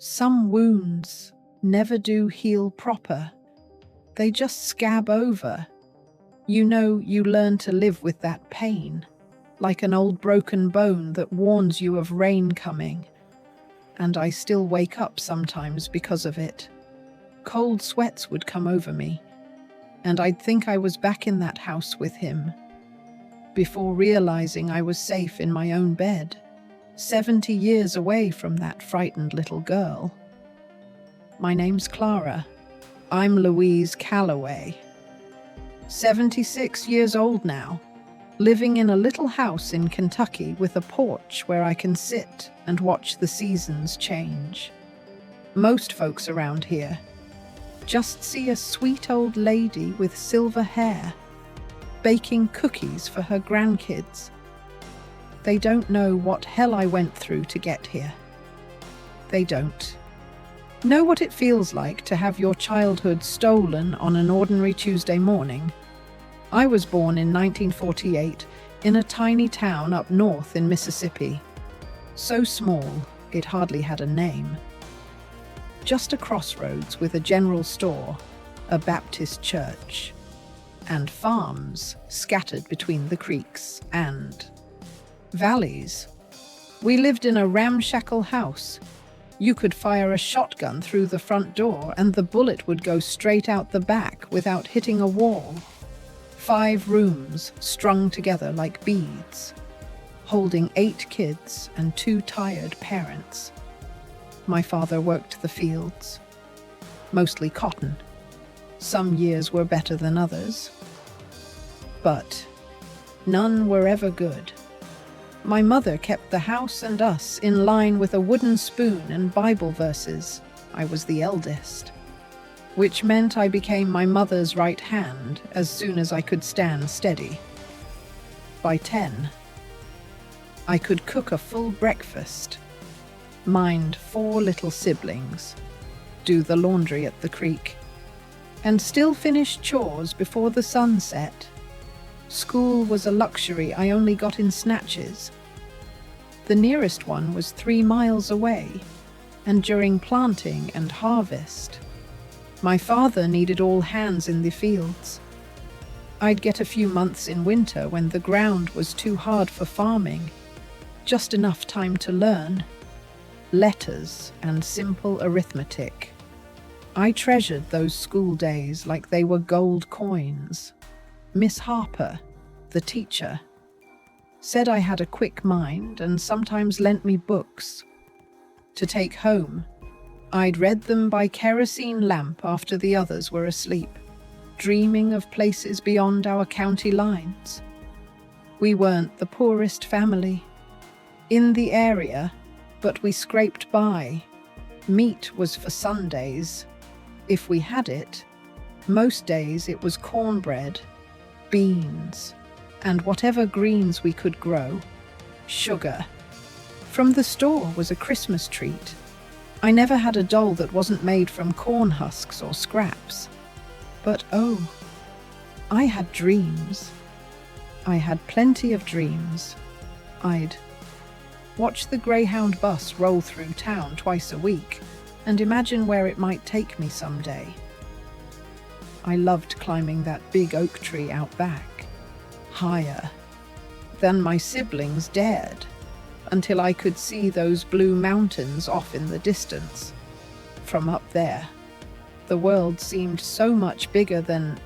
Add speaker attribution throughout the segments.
Speaker 1: Some wounds never do heal proper. They just scab over. You learn to live with that pain, like an old broken bone that warns you of rain coming. And I still wake up sometimes because of it. Cold sweats would come over me, and I'd think I was back in that house with him, before realizing I was safe in my own bed, 70 years away from that frightened little girl. My name's Clara. I'm Louise Calloway. 76 years old now, living in a little house in Kentucky with a porch where I can sit and watch the seasons change. Most folks around here just see a sweet old lady with silver hair, baking cookies for her grandkids. They don't know what hell I went through to get here. They don't know what it feels like to have your childhood stolen on an ordinary Tuesday morning. I was born in 1948 in a tiny town up north in Mississippi. So small, it hardly had a name. Just a crossroads with a general store, a Baptist church, and farms scattered between the creeks and valleys. We lived in a ramshackle house. You could fire a shotgun through the front door and the bullet would go straight out the back without hitting a wall. 5 rooms strung together like beads, holding 8 kids and 2 tired parents. My father worked the fields, mostly cotton. Some years were better than others, but none were ever good. My mother kept the house and us in line with a wooden spoon and Bible verses. I was the eldest, which meant I became my mother's right hand as soon as I could stand steady. By 10, I could cook a full breakfast, mind 4 little siblings, do the laundry at the creek, and still finish chores before the sun set. School was a luxury I only got in snatches. The nearest one was 3 miles away, and during planting and harvest, my father needed all hands in the fields. I'd get a few months in winter when the ground was too hard for farming, just enough time to learn letters and simple arithmetic. I treasured those school days like they were gold coins. Miss Harper, the teacher, said I had a quick mind and sometimes lent me books to take home. I'd read them by kerosene lamp after the others were asleep, dreaming of places beyond our county lines. We weren't the poorest family in the area, but we scraped by. Meat was for Sundays, if we had it. Most days it was cornbread, beans, and whatever greens we could grow. Sugar from the store was a Christmas treat. I never had a doll that wasn't made from corn husks or scraps. But oh, I had dreams. I had plenty of dreams. I'd watch the Greyhound bus roll through town twice a week and imagine where it might take me someday. I loved climbing that big oak tree out back, higher than my siblings dared, until I could see those blue mountains off in the distance. From up there, the world seemed so much bigger than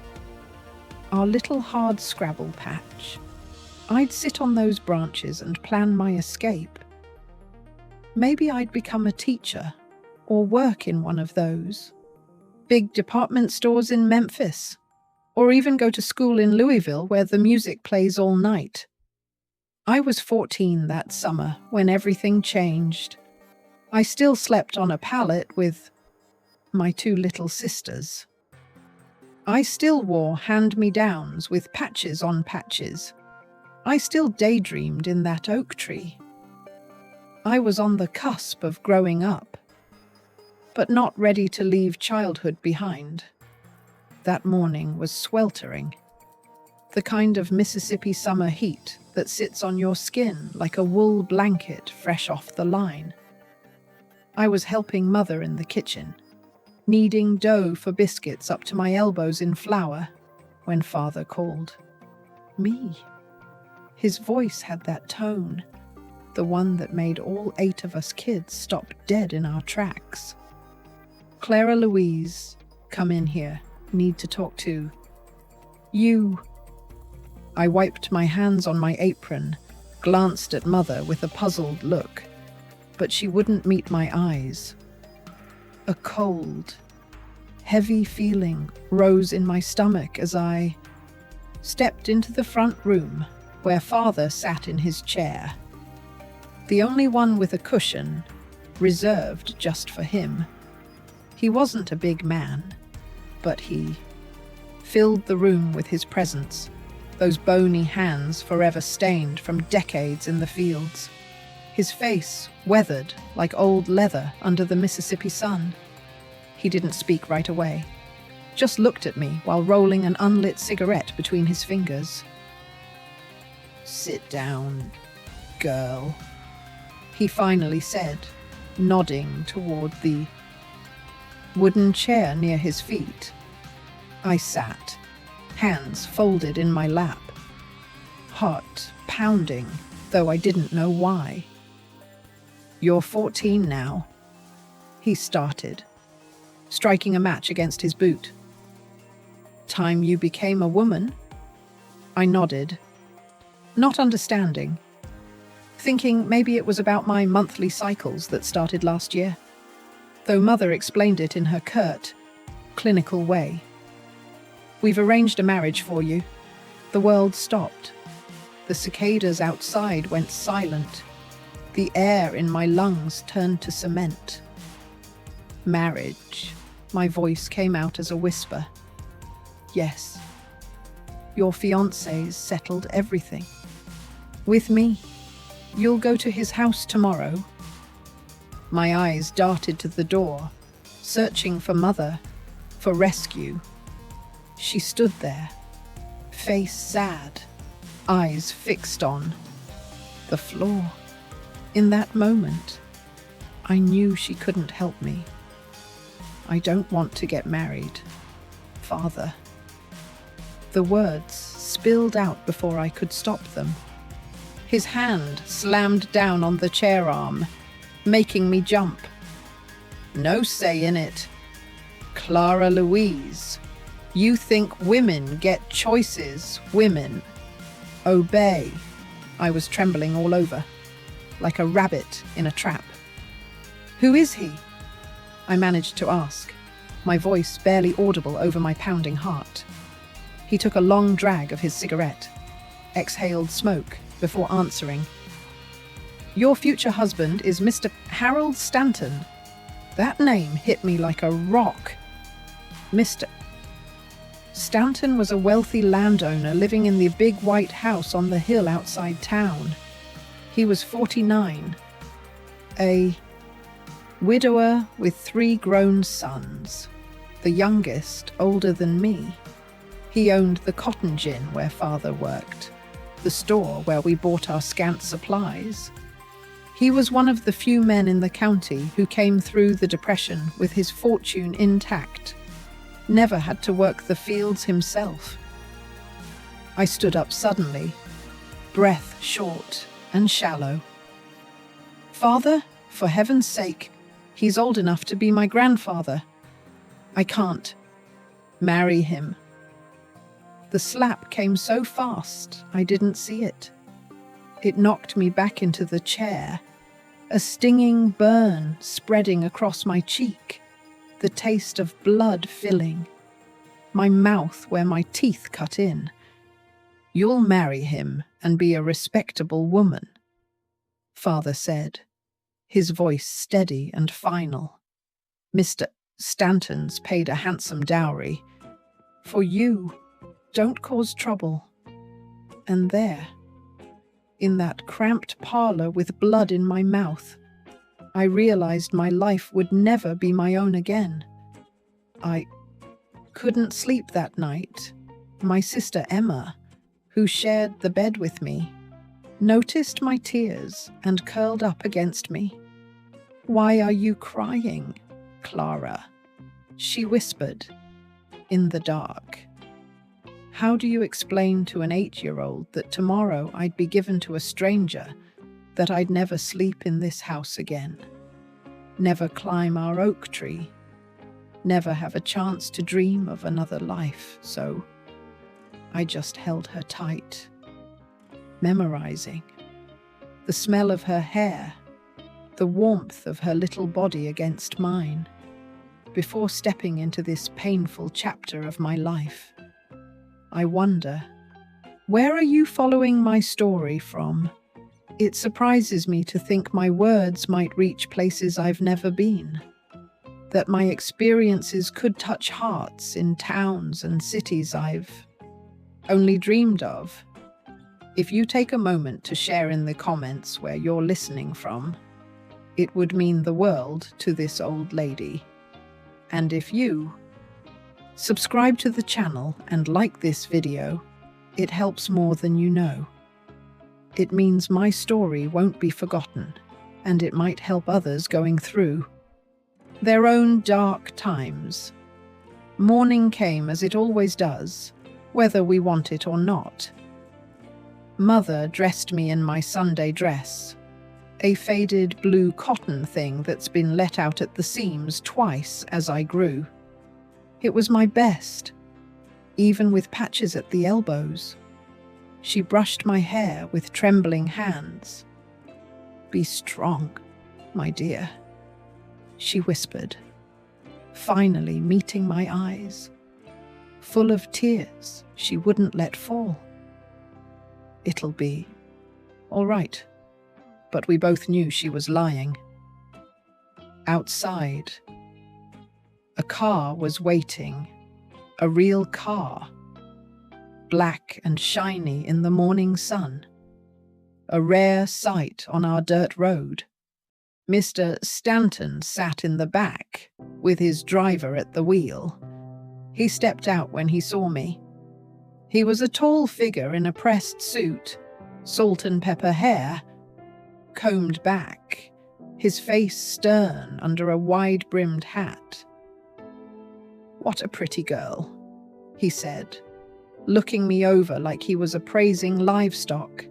Speaker 1: our little hard scrabble patch. I'd sit on those branches and plan my escape. Maybe I'd become a teacher or work in one of those big department stores in Memphis, or even go to school in Louisville where the music plays all night. I was 14 that summer when everything changed. I still slept on a pallet with my 2 little sisters. I still wore hand-me-downs with patches on patches. I still daydreamed in that oak tree. I was on the cusp of growing up, but not ready to leave childhood behind. That morning was sweltering, the kind of Mississippi summer heat that sits on your skin like a wool blanket fresh off the line. I was helping Mother in the kitchen, kneading dough for biscuits up to my elbows in flour, when Father called. Me. His voice had that tone, the one that made all 8 of us kids stop dead in our tracks. "Clara Louise, come in here. Need to talk to you." I wiped my hands on my apron, glanced at Mother with a puzzled look, but she wouldn't meet my eyes. A cold, heavy feeling rose in my stomach as I stepped into the front room where Father sat in his chair, the only one with a cushion reserved just for him. He wasn't a big man, but he filled the room with his presence, those bony hands forever stained from decades in the fields, his face weathered like old leather under the Mississippi sun. He didn't speak right away, just looked at me while rolling an unlit cigarette between his fingers. "Sit down, girl," he finally said, nodding toward the wooden chair near his feet. I sat, hands folded in my lap, heart pounding, though I didn't know why. "You're 14 now," he started, striking a match against his boot. "Time you became a woman?" I nodded, not understanding, thinking maybe it was about my monthly cycles that started last year, though Mother explained it in her curt, clinical way. "We've arranged a marriage for you." The world stopped. The cicadas outside went silent. The air in my lungs turned to cement. "Marriage." My voice came out as a whisper. "Yes. Your fiancé's settled everything. With me. You'll go to his house tomorrow." My eyes darted to the door, searching for Mother, for rescue. She stood there, face sad, eyes fixed on the floor. In that moment, I knew she couldn't help me. "I don't want to get married, Father." The words spilled out before I could stop them. His hand slammed down on the chair arm, making me jump. "No say in it. Clara Louise, you think women get choices, women. Obey." I was trembling all over, like a rabbit in a trap. "Who is he?" I managed to ask, my voice barely audible over my pounding heart. He took a long drag of his cigarette, exhaled smoke before answering. "Your future husband is Mr. Harold Stanton." That name hit me like a rock. Mr. Stanton was a wealthy landowner living in the big white house on the hill outside town. He was 49, a widower with 3 grown sons, the youngest older than me. He owned the cotton gin where Father worked, the store where we bought our scant supplies. He was one of the few men in the county who came through the Depression with his fortune intact, never had to work the fields himself. I stood up suddenly, breath short and shallow. "Father, for heaven's sake, he's old enough to be my grandfather. I can't marry him." The slap came so fast, I didn't see it. It knocked me back into the chair, a stinging burn spreading across my cheek, the taste of blood filling my mouth where my teeth cut in. "You'll marry him and be a respectable woman," Father said, his voice steady and final. "Mr. Stanton's paid a handsome dowry. For you, don't cause trouble." And there, in that cramped parlor with blood in my mouth, I realized my life would never be my own again. I couldn't sleep that night. My sister Emma, who shared the bed with me, noticed my tears and curled up against me. "Why are you crying, Clara?" she whispered in the dark. How do you explain to an 8-year-old that tomorrow I'd be given to a stranger, that I'd never sleep in this house again, never climb our oak tree, never have a chance to dream of another life? So I just held her tight, memorizing the smell of her hair, the warmth of her little body against mine, before stepping into this painful chapter of my life. I wonder, where are you following my story from? It surprises me to think my words might reach places I've never been, that my experiences could touch hearts in towns and cities I've only dreamed of. If you take a moment to share in the comments where you're listening from, it would mean the world to this old lady. And if you subscribe to the channel and like this video, it helps more than you know. It means my story won't be forgotten, and it might help others going through their own dark times. Morning came as it always does, whether we want it or not. Mother dressed me in my Sunday dress, a faded blue cotton thing that's been let out at the seams twice as I grew. It was my best, even with patches at the elbows. She brushed my hair with trembling hands. "Be strong, my dear," she whispered, finally meeting my eyes, full of tears she wouldn't let fall. "It'll be all right." But we both knew she was lying. Outside, a car was waiting, a real car, black and shiny in the morning sun, a rare sight on our dirt road. Mr. Stanton sat in the back, with his driver at the wheel. He stepped out when he saw me. He was a tall figure in a pressed suit, salt and pepper hair, combed back, his face stern under a wide-brimmed hat. "What a pretty girl," he said, looking me over like he was appraising livestock.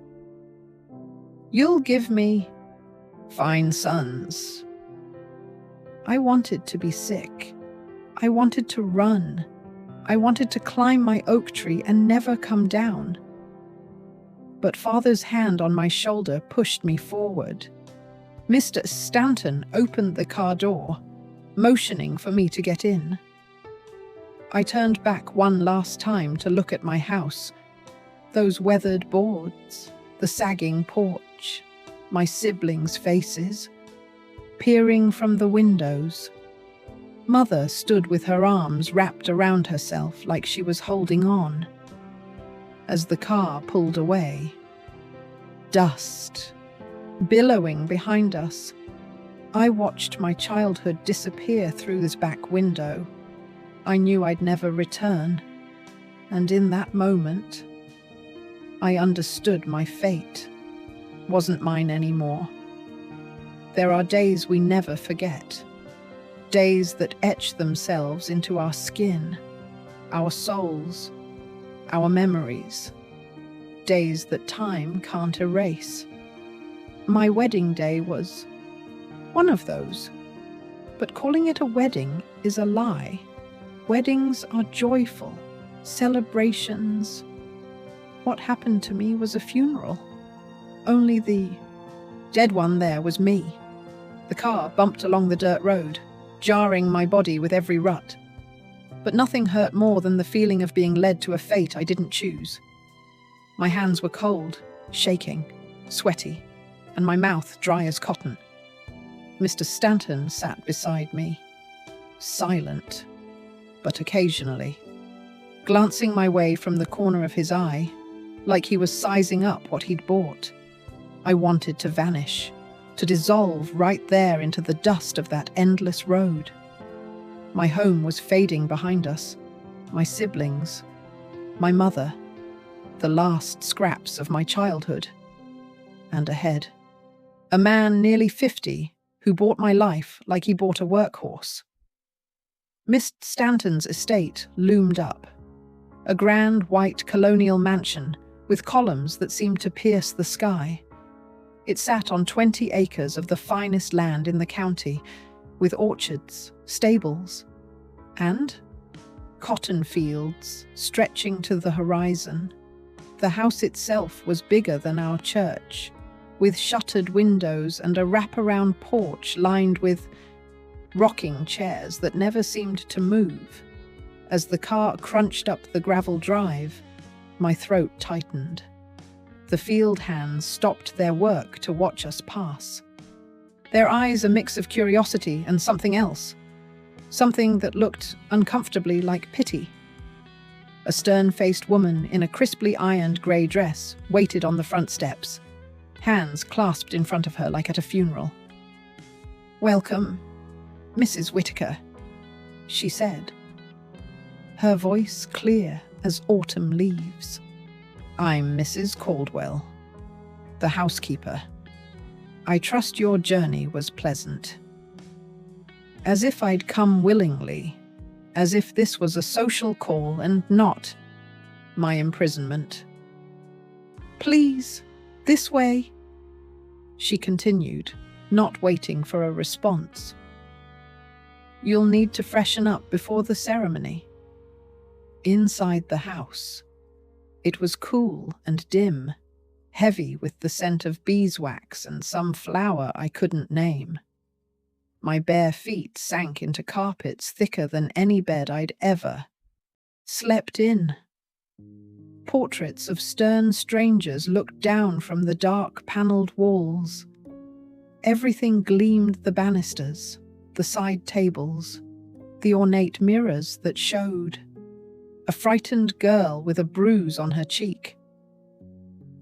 Speaker 1: "You'll give me fine sons." I wanted to be sick. I wanted to run. I wanted to climb my oak tree and never come down. But Father's hand on my shoulder pushed me forward. Mr. Stanton opened the car door, motioning for me to get in. I turned back one last time to look at my house, those weathered boards, the sagging porch, my siblings' faces, peering from the windows. Mother stood with her arms wrapped around herself like she was holding on. As the car pulled away, dust billowing behind us, I watched my childhood disappear through this back window. I knew I'd never return, and in that moment, I understood my fate wasn't mine anymore. There are days we never forget, days that etch themselves into our skin, our souls, our memories, days that time can't erase. My wedding day was one of those, but calling it a wedding is a lie. Weddings are joyful, celebrations. What happened to me was a funeral. Only the dead one there was me. The car bumped along the dirt road, jarring my body with every rut. But nothing hurt more than the feeling of being led to a fate I didn't choose. My hands were cold, shaking, sweaty, and my mouth dry as cotton. Mr. Stanton sat beside me, silent, but occasionally, glancing my way from the corner of his eye, like he was sizing up what he'd bought. I wanted to vanish, to dissolve right there into the dust of that endless road. My home was fading behind us, my siblings, my mother, the last scraps of my childhood. And ahead, a man nearly 50 who bought my life like he bought a workhorse. Miss Stanton's estate loomed up, a grand white colonial mansion with columns that seemed to pierce the sky. It sat on 20 acres of the finest land in the county, with orchards, stables, and cotton fields stretching to the horizon. The house itself was bigger than our church, with shuttered windows and a wraparound porch lined with rocking chairs that never seemed to move. As the car crunched up the gravel drive, my throat tightened. The field hands stopped their work to watch us pass. Their eyes a mix of curiosity and something else, something that looked uncomfortably like pity. A stern-faced woman in a crisply ironed grey dress waited on the front steps, hands clasped in front of her like at a funeral. "Welcome, Mrs. Whitaker," she said, her voice clear as autumn leaves. "I'm Mrs. Caldwell, the housekeeper. I trust your journey was pleasant." As if I'd come willingly, as if this was a social call and not my imprisonment. "Please, this way," she continued, not waiting for a response. "You'll need to freshen up before the ceremony." Inside the house, it was cool and dim, heavy with the scent of beeswax and some flower I couldn't name. My bare feet sank into carpets thicker than any bed I'd ever slept in. Portraits of stern strangers looked down from the dark panelled walls. Everything gleamed: the banisters, the side tables, the ornate mirrors that showed a frightened girl with a bruise on her cheek.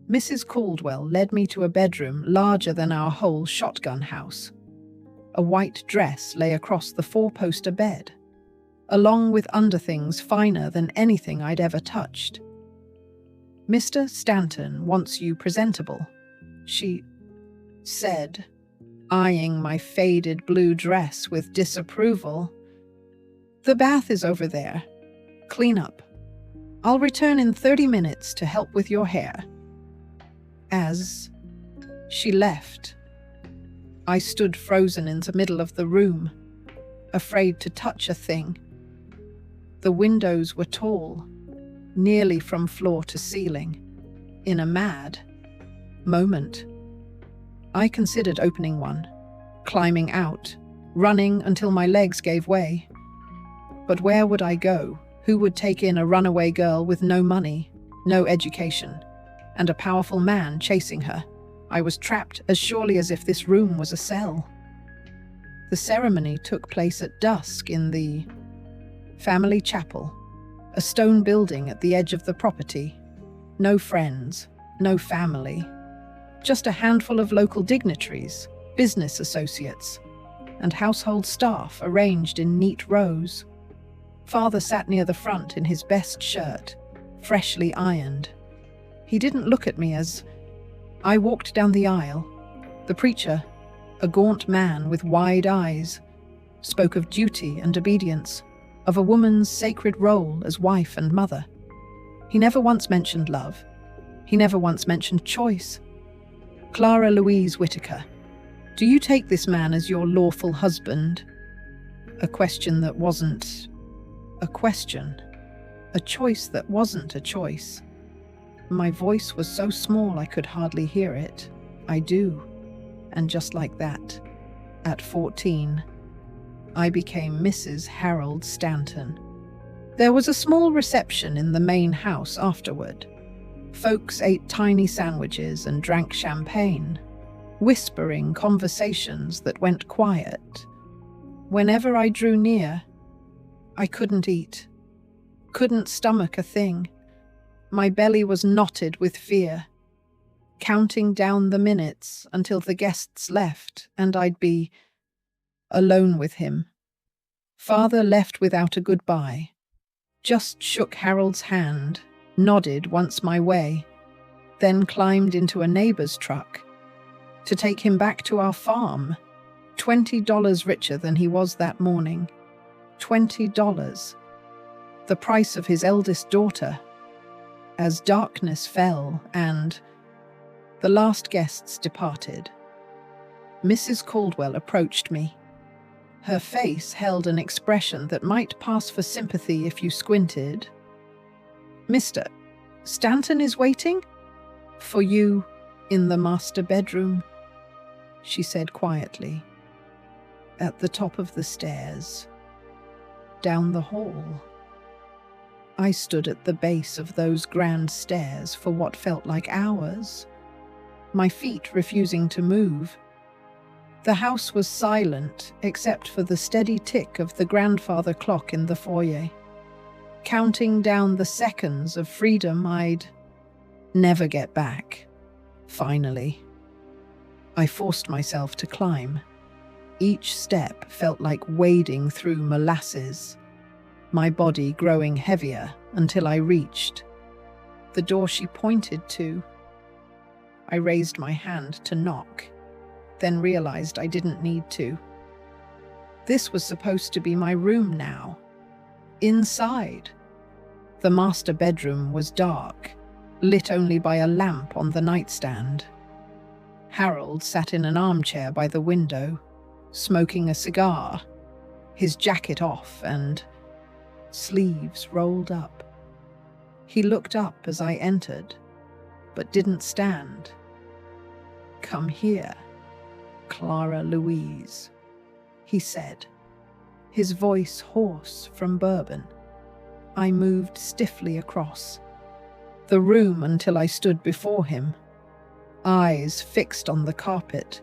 Speaker 1: Mrs. Caldwell led me to a bedroom larger than our whole shotgun house. A white dress lay across the four-poster bed, along with underthings finer than anything I'd ever touched. "Mr. Stanton wants you presentable," she said, eyeing my faded blue dress with disapproval. "The bath is over there. Clean up. I'll return in 30 minutes to help with your hair." As she left, I stood frozen in the middle of the room, afraid to touch a thing. The windows were tall, nearly from floor to ceiling. In a mad moment, I considered opening one, climbing out, running until my legs gave way. But where would I go? Who would take in a runaway girl with no money, no education, and a powerful man chasing her? I was trapped as surely as if this room was a cell. The ceremony took place at dusk in the family chapel, a stone building at the edge of the property. No friends, no family, just a handful of local dignitaries, business associates, and household staff arranged in neat rows. Father sat near the front in his best shirt, freshly ironed. He didn't look at me as I walked down the aisle. The preacher, a gaunt man with wide eyes, spoke of duty and obedience, of a woman's sacred role as wife and mother. He never once mentioned love. He never once mentioned choice. "Clara Louise Whitaker, do you take this man as your lawful husband?" A question that wasn't a question. A choice that wasn't a choice. My voice was so small I could hardly hear it. "I do." And just like that, at 14, I became Mrs. Harold Stanton. There was a small reception in the main house afterward. Folks ate tiny sandwiches and drank champagne, whispering conversations that went quiet. Whenever I drew near, I couldn't eat, couldn't stomach a thing. My belly was knotted with fear, counting down the minutes until the guests left and I'd be alone with him. Father left without a goodbye, just shook Harold's hand, nodded once my way, then climbed into a neighbor's truck to take him back to our farm. $20 richer than he was that morning. $20. The price of his eldest daughter. As darkness fell and the last guests departed, Mrs. Caldwell approached me. Her face held an expression that might pass for sympathy if you squinted. "Mr. Stanton is waiting for you in the master bedroom," she said quietly. "At the top of the stairs, down the hall." I stood at the base of those grand stairs for what felt like hours, my feet refusing to move. The house was silent except for the steady tick of the grandfather clock in the foyer, counting down the seconds of freedom I'd never get back. Finally, I forced myself to climb. Each step felt like wading through molasses, my body growing heavier until I reached the door she pointed to. I raised my hand to knock, then realized I didn't need to. This was supposed to be my room now. Inside, the master bedroom was dark, lit only by a lamp on the nightstand. Harold sat in an armchair by the window, smoking a cigar, his jacket off and sleeves rolled up. He looked up as I entered, but didn't stand. "Come here, Clara Louise," he said, his voice hoarse from bourbon. I moved stiffly across the room until I stood before him, eyes fixed on the carpet.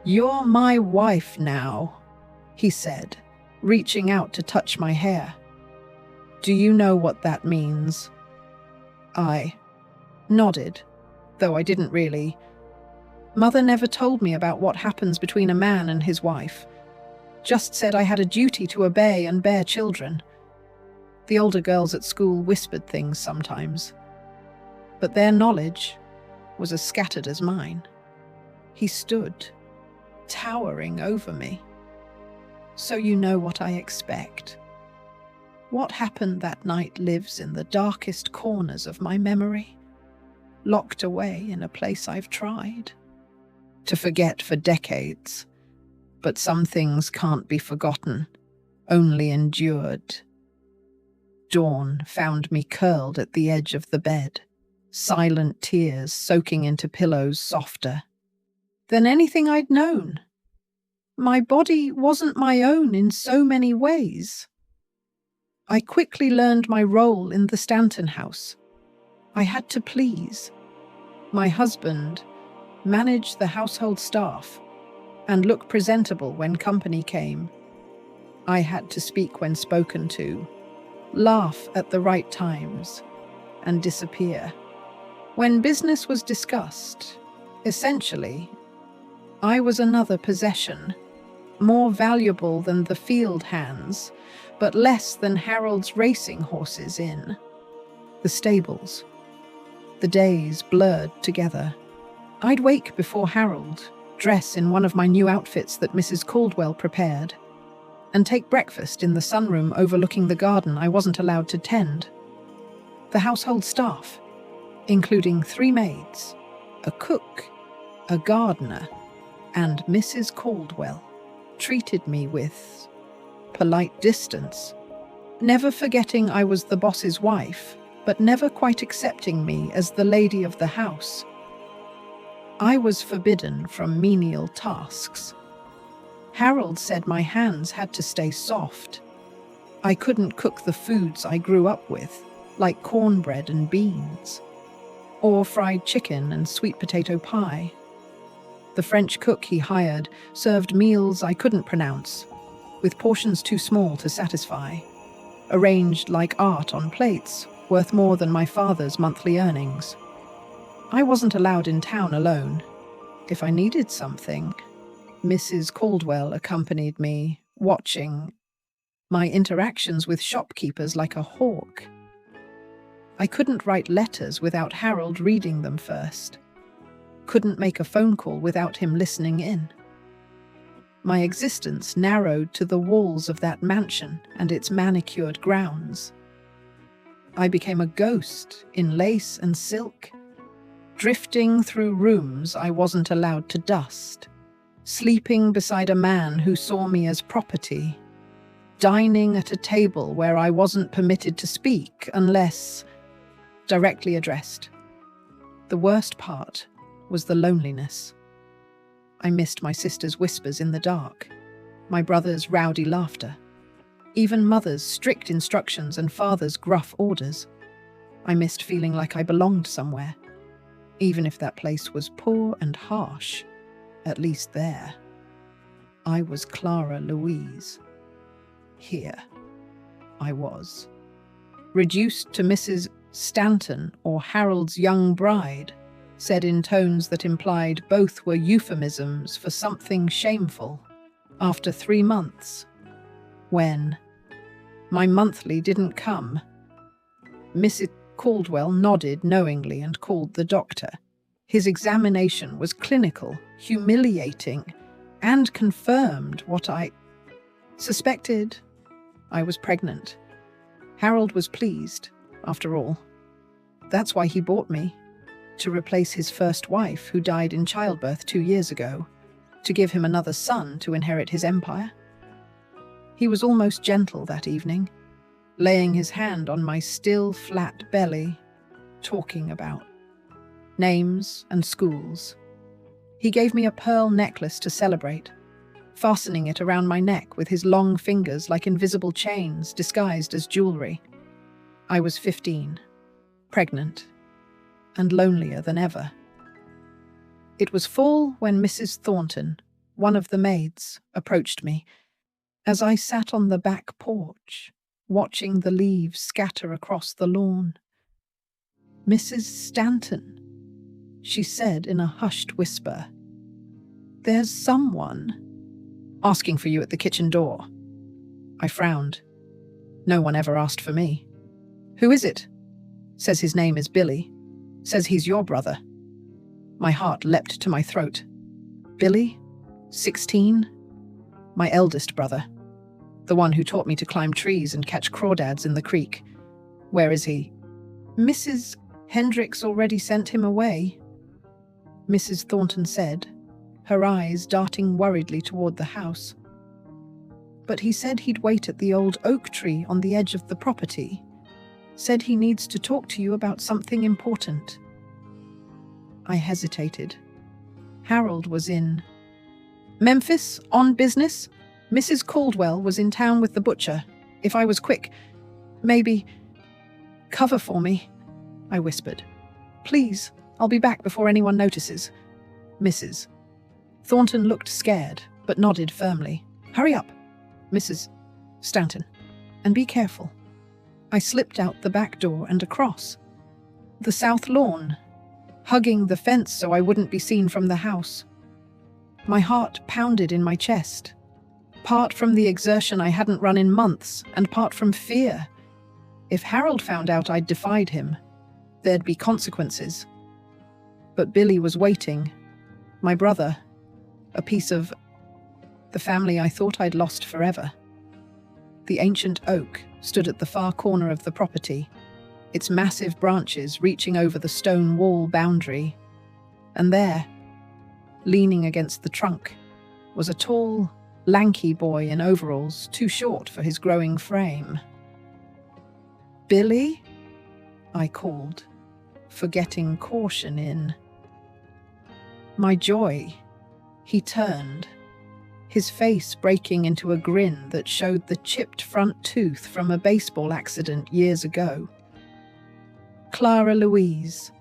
Speaker 1: "You're my wife now," he said, reaching out to touch my hair. "Do you know what that means?" I nodded, though I didn't really. Mother never told me about what happens between a man and his wife, just said I had a duty to obey and bear children. The older girls at school whispered things sometimes, but their knowledge was as scattered as mine. He stood, towering over me. "So you know what I expect. What happened that night lives in the darkest corners of my memory, locked away in a place I've tried to forget for decades. But some things can't be forgotten, only endured." Dawn found me curled at the edge of the bed, silent tears soaking into pillows softer than anything I'd known. My body wasn't my own in so many ways. I quickly learned my role in the Stanton house. I had to please my husband, manage the household staff, and look presentable when company came. I had to speak when spoken to, laugh at the right times, and disappear when business was discussed. Essentially, I was another possession, more valuable than the field hands, but less than Harold's racing horses in the stables. The days blurred together. I'd wake before Harold, dress in one of my new outfits that Mrs. Caldwell prepared, and take breakfast in the sunroom overlooking the garden I wasn't allowed to tend. The household staff, including 3 maids, a cook, a gardener, and Mrs. Caldwell, treated me with polite distance, never forgetting I was the boss's wife, but never quite accepting me as the lady of the house. I was forbidden from menial tasks. Harold said my hands had to stay soft. I couldn't cook the foods I grew up with, like cornbread and beans, or fried chicken and sweet potato pie. The French cook he hired served meals I couldn't pronounce, with portions too small to satisfy, arranged like art on plates, worth more than my father's monthly earnings. I wasn't allowed in town alone. If I needed something, Mrs. Caldwell accompanied me, watching my interactions with shopkeepers like a hawk. I couldn't write letters without Harold reading them first. Couldn't make a phone call without him listening in. My existence narrowed to the walls of that mansion and its manicured grounds. I became a ghost in lace and silk, drifting through rooms I wasn't allowed to dust, sleeping beside a man who saw me as property, dining at a table where I wasn't permitted to speak unless directly addressed. The worst part was the loneliness. I missed my sister's whispers in the dark, my brother's rowdy laughter, even mother's strict instructions and father's gruff orders. I missed feeling like I belonged somewhere. Even if that place was poor and harsh, at least there, I was Clara Louise. Here, I was, reduced to Mrs. Stanton or Harold's young bride, said in tones that implied both were euphemisms for something shameful. After 3 months, when my monthly didn't come, Mrs. Caldwell nodded knowingly and called the doctor. His examination was clinical, humiliating, and confirmed what I suspected. I was pregnant. Harold was pleased, after all. That's why he bought me, to replace his first wife who died in childbirth 2 years ago, to give him another son to inherit his empire. He was almost gentle that evening, laying his hand on my still flat belly, talking about names and schools. He gave me a pearl necklace to celebrate, fastening it around my neck with his long fingers like invisible chains disguised as jewelry. I was 15, pregnant, and lonelier than ever. It was fall when Mrs. Thornton, one of the maids, approached me as I sat on the back porch, watching the leaves scatter across the lawn. "Mrs. Stanton," she said in a hushed whisper, "there's someone asking for you at the kitchen door." I frowned. No one ever asked for me. "Who is it?" "Says his name is Billy. Says he's your brother." My heart leapt to my throat. Billy? 16? My eldest brother. The one who taught me to climb trees and catch crawdads in the creek. Where is he? "Mrs. Hendricks already sent him away," Mrs. Thornton said, her eyes darting worriedly toward the house. "But he said he'd wait at the old oak tree on the edge of the property. Said he needs to talk to you about something important." I hesitated. Harold was in Memphis on business. Mrs. Caldwell was in town with the butcher. If I was quick, maybe cover for me, I whispered. "Please, I'll be back before anyone notices." Mrs. Thornton looked scared, but nodded firmly. "Hurry up, Mrs. Stanton, and be careful." I slipped out the back door and across the south lawn, hugging the fence so I wouldn't be seen from the house. My heart pounded in my chest, part from the exertion I hadn't run in months, and part from fear. If Harold found out I'd defied him, there'd be consequences. But Billy was waiting. My brother, a piece of the family I thought I'd lost forever. The ancient oak stood at the far corner of the property, its massive branches reaching over the stone wall boundary. And there, leaning against the trunk, was a tall, lanky boy in overalls too short for his growing frame. "Billy?" I called, forgetting caution in my joy. He turned, his face breaking into a grin that showed the chipped front tooth from a baseball accident years ago. "Clara Louise,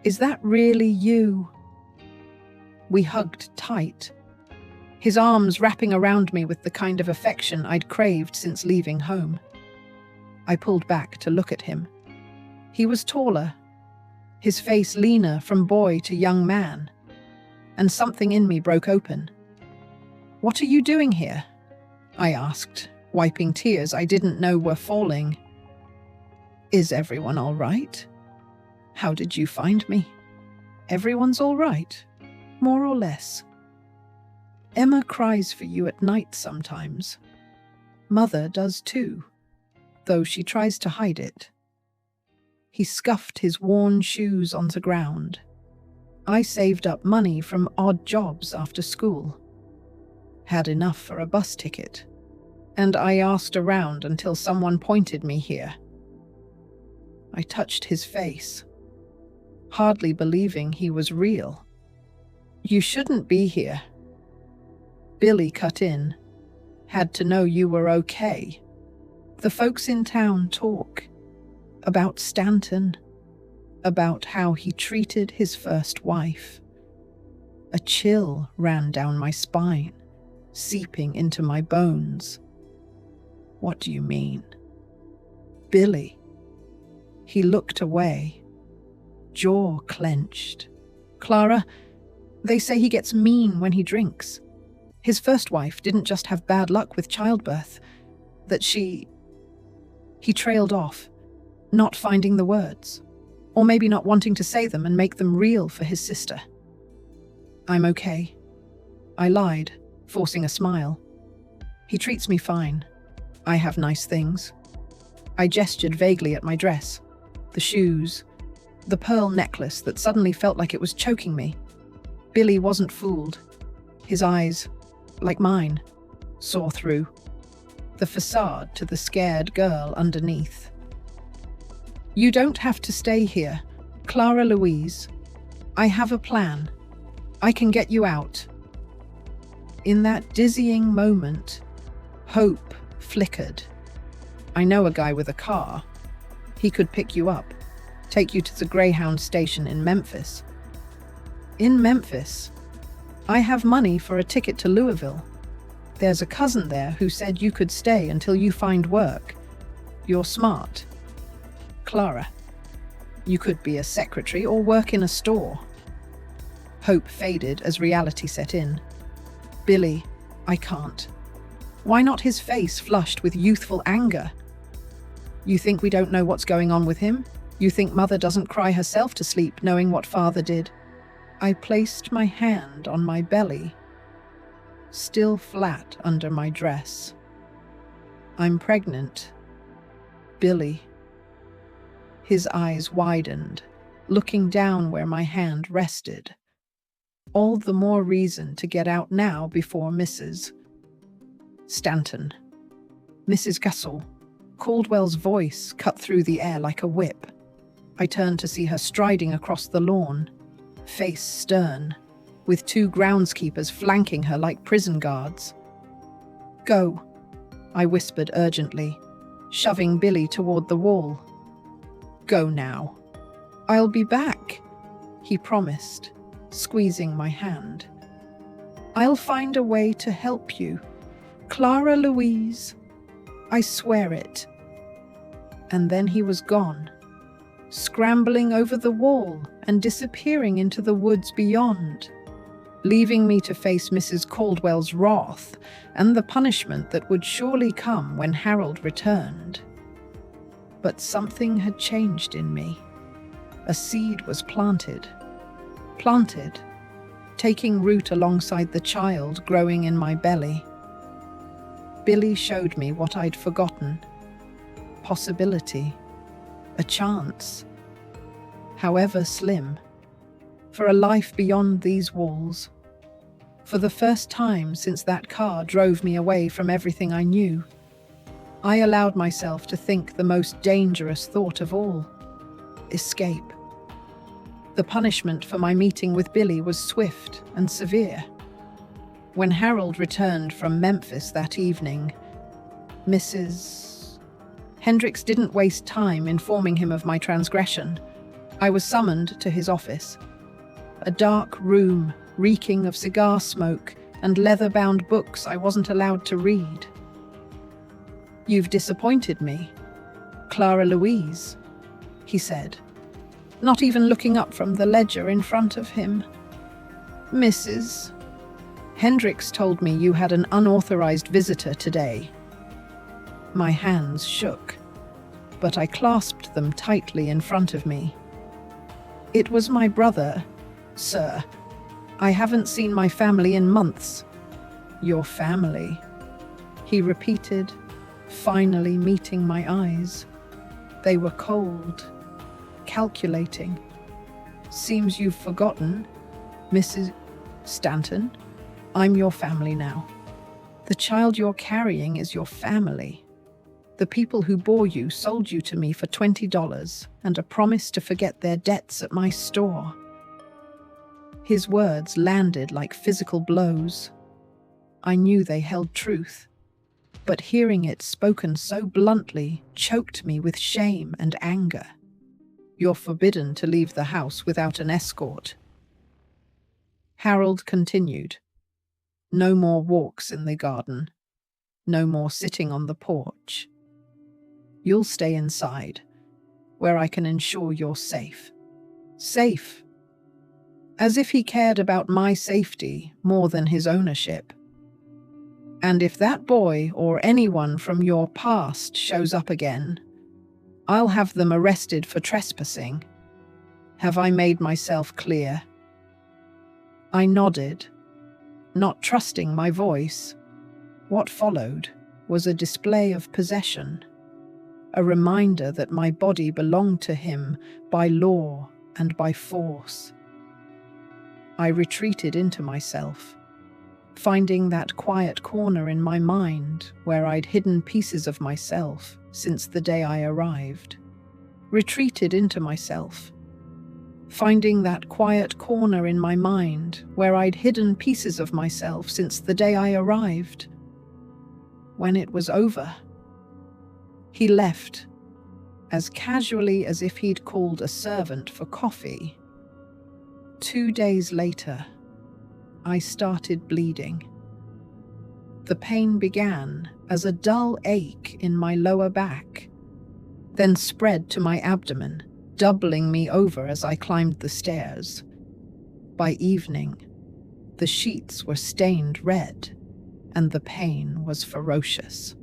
Speaker 1: is that really you?" We hugged tight, his arms wrapping around me with the kind of affection I'd craved since leaving home. I pulled back to look at him. He was taller, his face leaner from boy to young man, and something in me broke open. "What are you doing here?" I asked, wiping tears I didn't know were falling. "Is everyone all right? How did you find me?" "Everyone's all right, more or less." Emma cries for you at night sometimes. Mother does too, though she tries to hide it. He scuffed his worn shoes onto ground. I saved up money from odd jobs after school. Had enough for a bus ticket. And I asked around until someone pointed me here. I touched his face, hardly believing he was real. You shouldn't be here. Billy cut in. Had to know you were okay. The folks in town talk about Stanton, about how he treated his first wife. A chill ran down my spine, seeping into my bones. What do you mean? Billy. He looked away, jaw clenched. Clara, they say he gets mean when he drinks. His first wife didn't just have bad luck with childbirth, that she... He trailed off, not finding the words, or maybe not wanting to say them and make them real for his sister. I'm okay. I lied, forcing a smile. He treats me fine. I have nice things. I gestured vaguely at my dress, the shoes, the pearl necklace that suddenly felt like it was choking me. Billy wasn't fooled. His eyes, like mine, saw through the facade to the scared girl underneath. You don't have to stay here, Clara Louise. I have a plan. I can get you out. In that dizzying moment, hope flickered. I know a guy with a car. He could pick you up, take you to the Greyhound station in Memphis. In Memphis? I have money for a ticket to Louisville. There's a cousin there who said you could stay until you find work. You're smart. Clara, you could be a secretary or work in a store. Hope faded as reality set in. Billy, I can't. Why not? His face flushed with youthful anger. You think we don't know what's going on with him? You think Mother doesn't cry herself to sleep knowing what Father did? I placed my hand on my belly, still flat under my dress. I'm pregnant. Billy. His eyes widened, looking down where my hand rested. All the more reason to get out now before Mrs. Stanton. Mrs. Gassel. Caldwell's voice cut through the air like a whip. I turned to see her striding across the lawn, face stern, with two groundskeepers flanking her like prison guards. Go, I whispered urgently, shoving Billy toward the wall. Go now. I'll be back, he promised, squeezing my hand. I'll find a way to help you. Clara Louise, I swear it. And then he was gone, scrambling over the wall and disappearing into the woods beyond, leaving me to face Mrs. Caldwell's wrath and the punishment that would surely come when Harold returned. But something had changed in me. A seed was planted, taking root alongside the child growing in my belly. Billy showed me what I'd forgotten. Possibility. A chance. However slim. For a life beyond these walls. For the first time since that car drove me away from everything I knew, I allowed myself to think the most dangerous thought of all. Escape. The punishment for my meeting with Billy was swift and severe. When Harold returned from Memphis that evening, Mrs. Hendricks didn't waste time informing him of my transgression. I was summoned to his office. A dark room reeking of cigar smoke and leather-bound books I wasn't allowed to read. You've disappointed me, Clara Louise, he said, not even looking up from the ledger in front of him. Mrs. Hendricks told me you had an unauthorized visitor today. My hands shook, but I clasped them tightly in front of me. It was my brother, sir. I haven't seen my family in months. Your family, he repeated, finally meeting my eyes. They were cold, calculating. Seems you've forgotten, Mrs. Stanton. I'm your family now. The child you're carrying is your family. The people who bore you sold you to me for $20 and a promise to forget their debts at my store. His words landed like physical blows. I knew they held truth, but hearing it spoken so bluntly choked me with shame and anger. You're forbidden to leave the house without an escort. Harold continued. No more walks in the garden. No more sitting on the porch. You'll stay inside, where I can ensure you're safe. Safe. As if he cared about my safety more than his ownership. And if that boy or anyone from your past shows up again, I'll have them arrested for trespassing. Have I made myself clear? I nodded, not trusting my voice. What followed was a display of possession, a reminder that my body belonged to him by law and by force. I retreated into myself, finding that quiet corner in my mind where I'd hidden pieces of myself since the day I arrived. Retreated into myself, finding that quiet corner in my mind where I'd hidden pieces of myself since the day I arrived. When it was over, he left, as casually as if he'd called a servant for coffee. 2 days later, I started bleeding. The pain began as a dull ache in my lower back, then spread to my abdomen, doubling me over as I climbed the stairs. By evening, the sheets were stained red, and the pain was ferocious.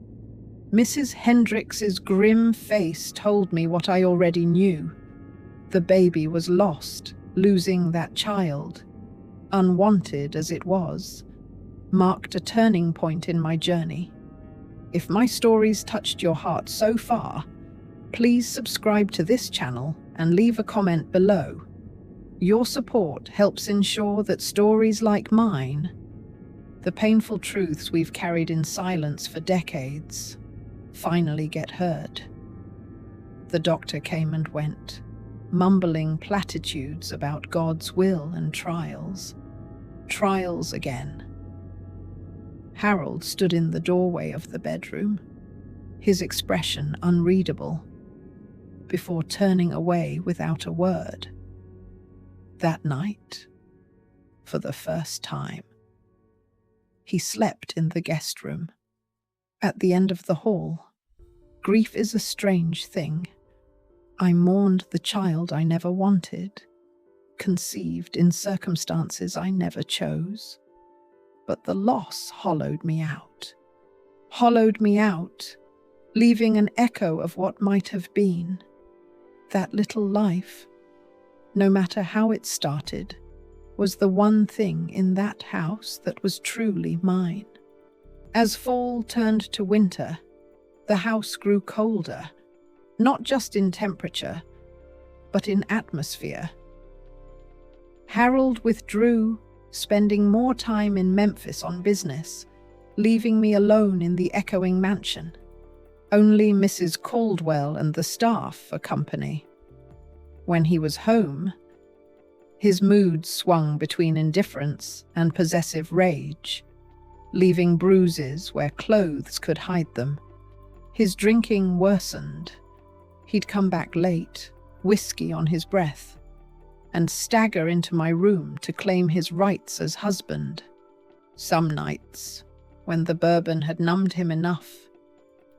Speaker 1: Mrs. Hendricks's grim face told me what I already knew. The baby was lost. Losing that child, unwanted as it was, marked a turning point in my journey. If my stories touched your heart so far, please subscribe to this channel and leave a comment below. Your support helps ensure that stories like mine, the painful truths we've carried in silence for decades, finally get heard. The doctor came and went, mumbling platitudes about God's will and trials. Trials again. Harold stood in the doorway of the bedroom, his expression unreadable, before turning away without a word. That night, for the first time, he slept in the guest room, at the end of the hall. Grief is a strange thing. I mourned the child I never wanted, conceived in circumstances I never chose. But the loss hollowed me out, leaving an echo of what might have been. That little life, no matter how it started, was the one thing in that house that was truly mine. As fall turned to winter, the house grew colder, not just in temperature, but in atmosphere. Harold withdrew, spending more time in Memphis on business, leaving me alone in the echoing mansion. Only Mrs. Caldwell and the staff for company. When he was home, his mood swung between indifference and possessive rage, leaving bruises where clothes could hide them. His drinking worsened. He'd come back late, whiskey on his breath, and stagger into my room to claim his rights as husband. Some nights, when the bourbon had numbed him enough,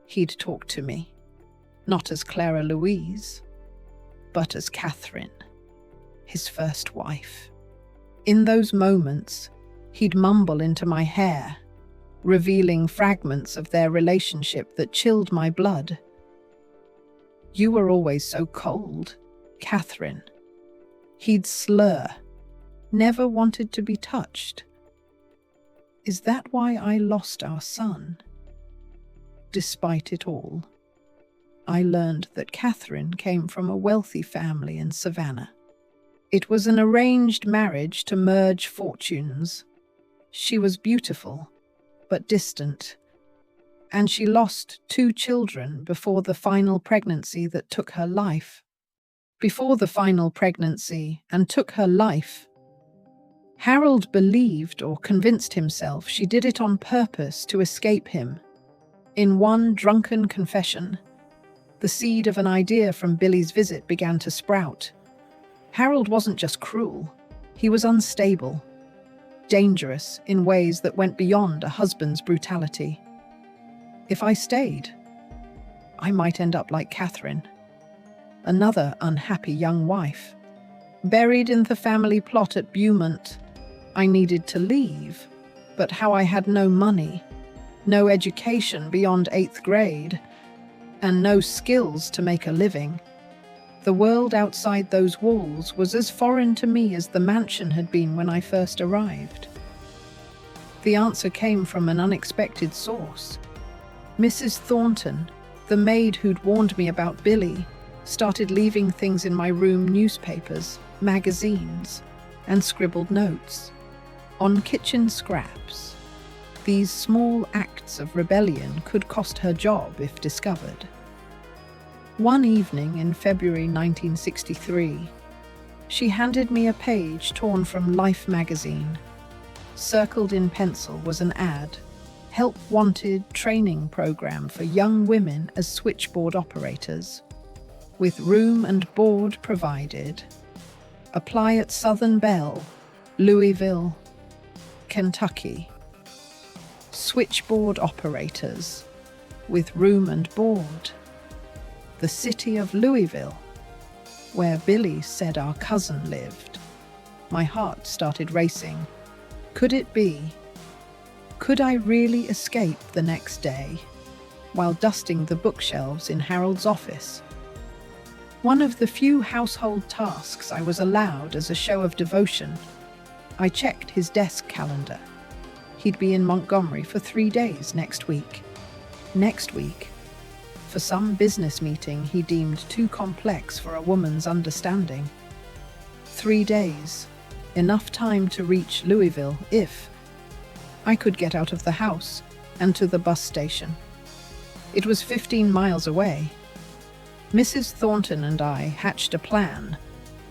Speaker 1: he'd talk to me, not as Clara Louise, but as Catherine, his first wife. In those moments, he'd mumble into my hair, revealing fragments of their relationship that chilled my blood. You were always so cold, Catherine. He'd slur, never wanted to be touched. Is that why I lost our son? Despite it all, I learned that Catherine came from a wealthy family in Savannah. It was an arranged marriage to merge fortunes. She was beautiful, but distant, and she lost 2 children before the final pregnancy that took her life. Before the final pregnancy and took her life, Harold believed or convinced himself she did it on purpose to escape him. In one drunken confession, the seed of an idea from Billy's visit began to sprout. Harold wasn't just cruel, he was unstable, dangerous in ways that went beyond a husband's brutality. If I stayed, I might end up like Catherine, another unhappy young wife, buried in the family plot at Beaumont. I needed to leave, but how? I had no money, no education beyond 8th grade, and no skills to make a living. The world outside those walls was as foreign to me as the mansion had been when I first arrived. The answer came from an unexpected source. Mrs. Thornton, the maid who'd warned me about Billy, started leaving things in my room: newspapers, magazines, and scribbled notes on kitchen scraps. These small acts of rebellion could cost her job if discovered. One evening in February 1963, she handed me a page torn from Life magazine. Circled in pencil was an ad: help wanted training program for young women as switchboard operators, with room and board provided. Apply at Southern Belle, Louisville, Kentucky. Switchboard operators, with room and board. The city of Louisville, where Billy said our cousin lived. My heart started racing. Could it be? Could I really escape the next day, while dusting the bookshelves in Harold's office? One of the few household tasks I was allowed as a show of devotion. I checked his desk calendar. He'd be in Montgomery for 3 days next week. For some business meeting he deemed too complex for a woman's understanding. 3 days, enough time to reach Louisville if I could get out of the house and to the bus station. It was 15 miles away. Mrs. Thornton and I hatched a plan,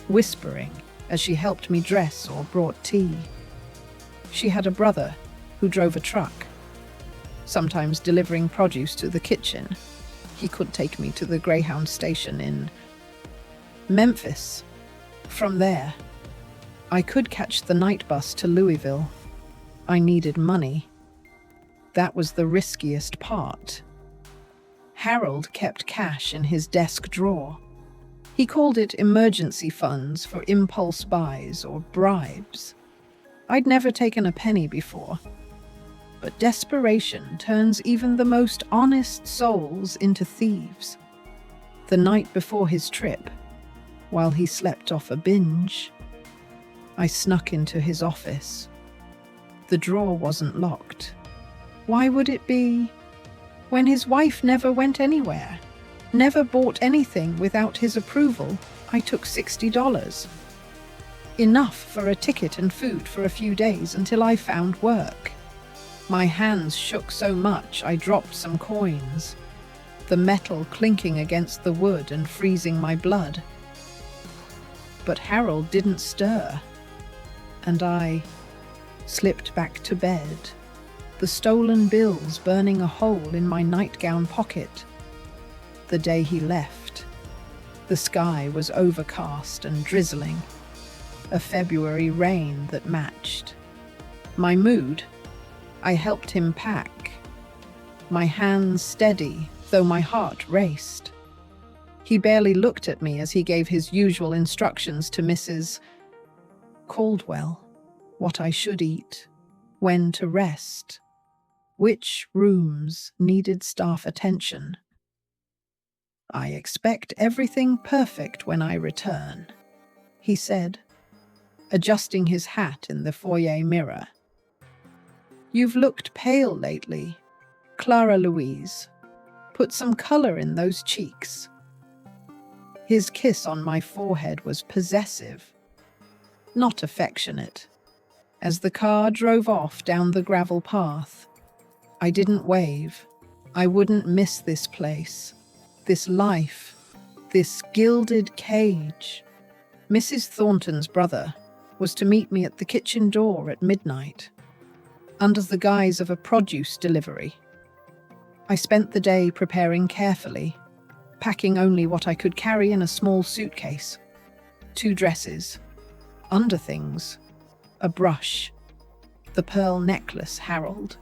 Speaker 1: whispering as she helped me dress or brought tea. She had a brother who drove a truck, sometimes delivering produce to the kitchen. He could take me to the Greyhound station in Memphis. From there, I could catch the night bus to Louisville. I needed money. That was the riskiest part. Harold kept cash in his desk drawer. He called it emergency funds for impulse buys or bribes. I'd never taken a penny before. But desperation turns even the most honest souls into thieves. The night before his trip, while he slept off a binge, I snuck into his office. The drawer wasn't locked. Why would it be? When his wife never went anywhere, never bought anything without his approval, I took $60. Enough for a ticket and food for a few days until I found work. My hands shook so much I dropped some coins, the metal clinking against the wood and freezing my blood. But Harold didn't stir, and I slipped back to bed, the stolen bills burning a hole in my nightgown pocket. The day he left, the sky was overcast and drizzling, a February rain that matched my mood. I helped him pack, my hands steady, though my heart raced. He barely looked at me as he gave his usual instructions to Mrs. Caldwell: what I should eat, when to rest, which rooms needed staff attention. I expect everything perfect when I return, he said, adjusting his hat in the foyer mirror. You've looked pale lately, Clara Louise. Put some color in those cheeks. His kiss on my forehead was possessive, not affectionate. As the car drove off down the gravel path, I didn't wave. I wouldn't miss this place, this life, this gilded cage. Mrs. Thornton's brother was to meet me at the kitchen door at midnight, under the guise of a produce delivery. I spent the day preparing carefully, packing only what I could carry in a small suitcase. 2 dresses, underthings, a brush, the pearl necklace Harold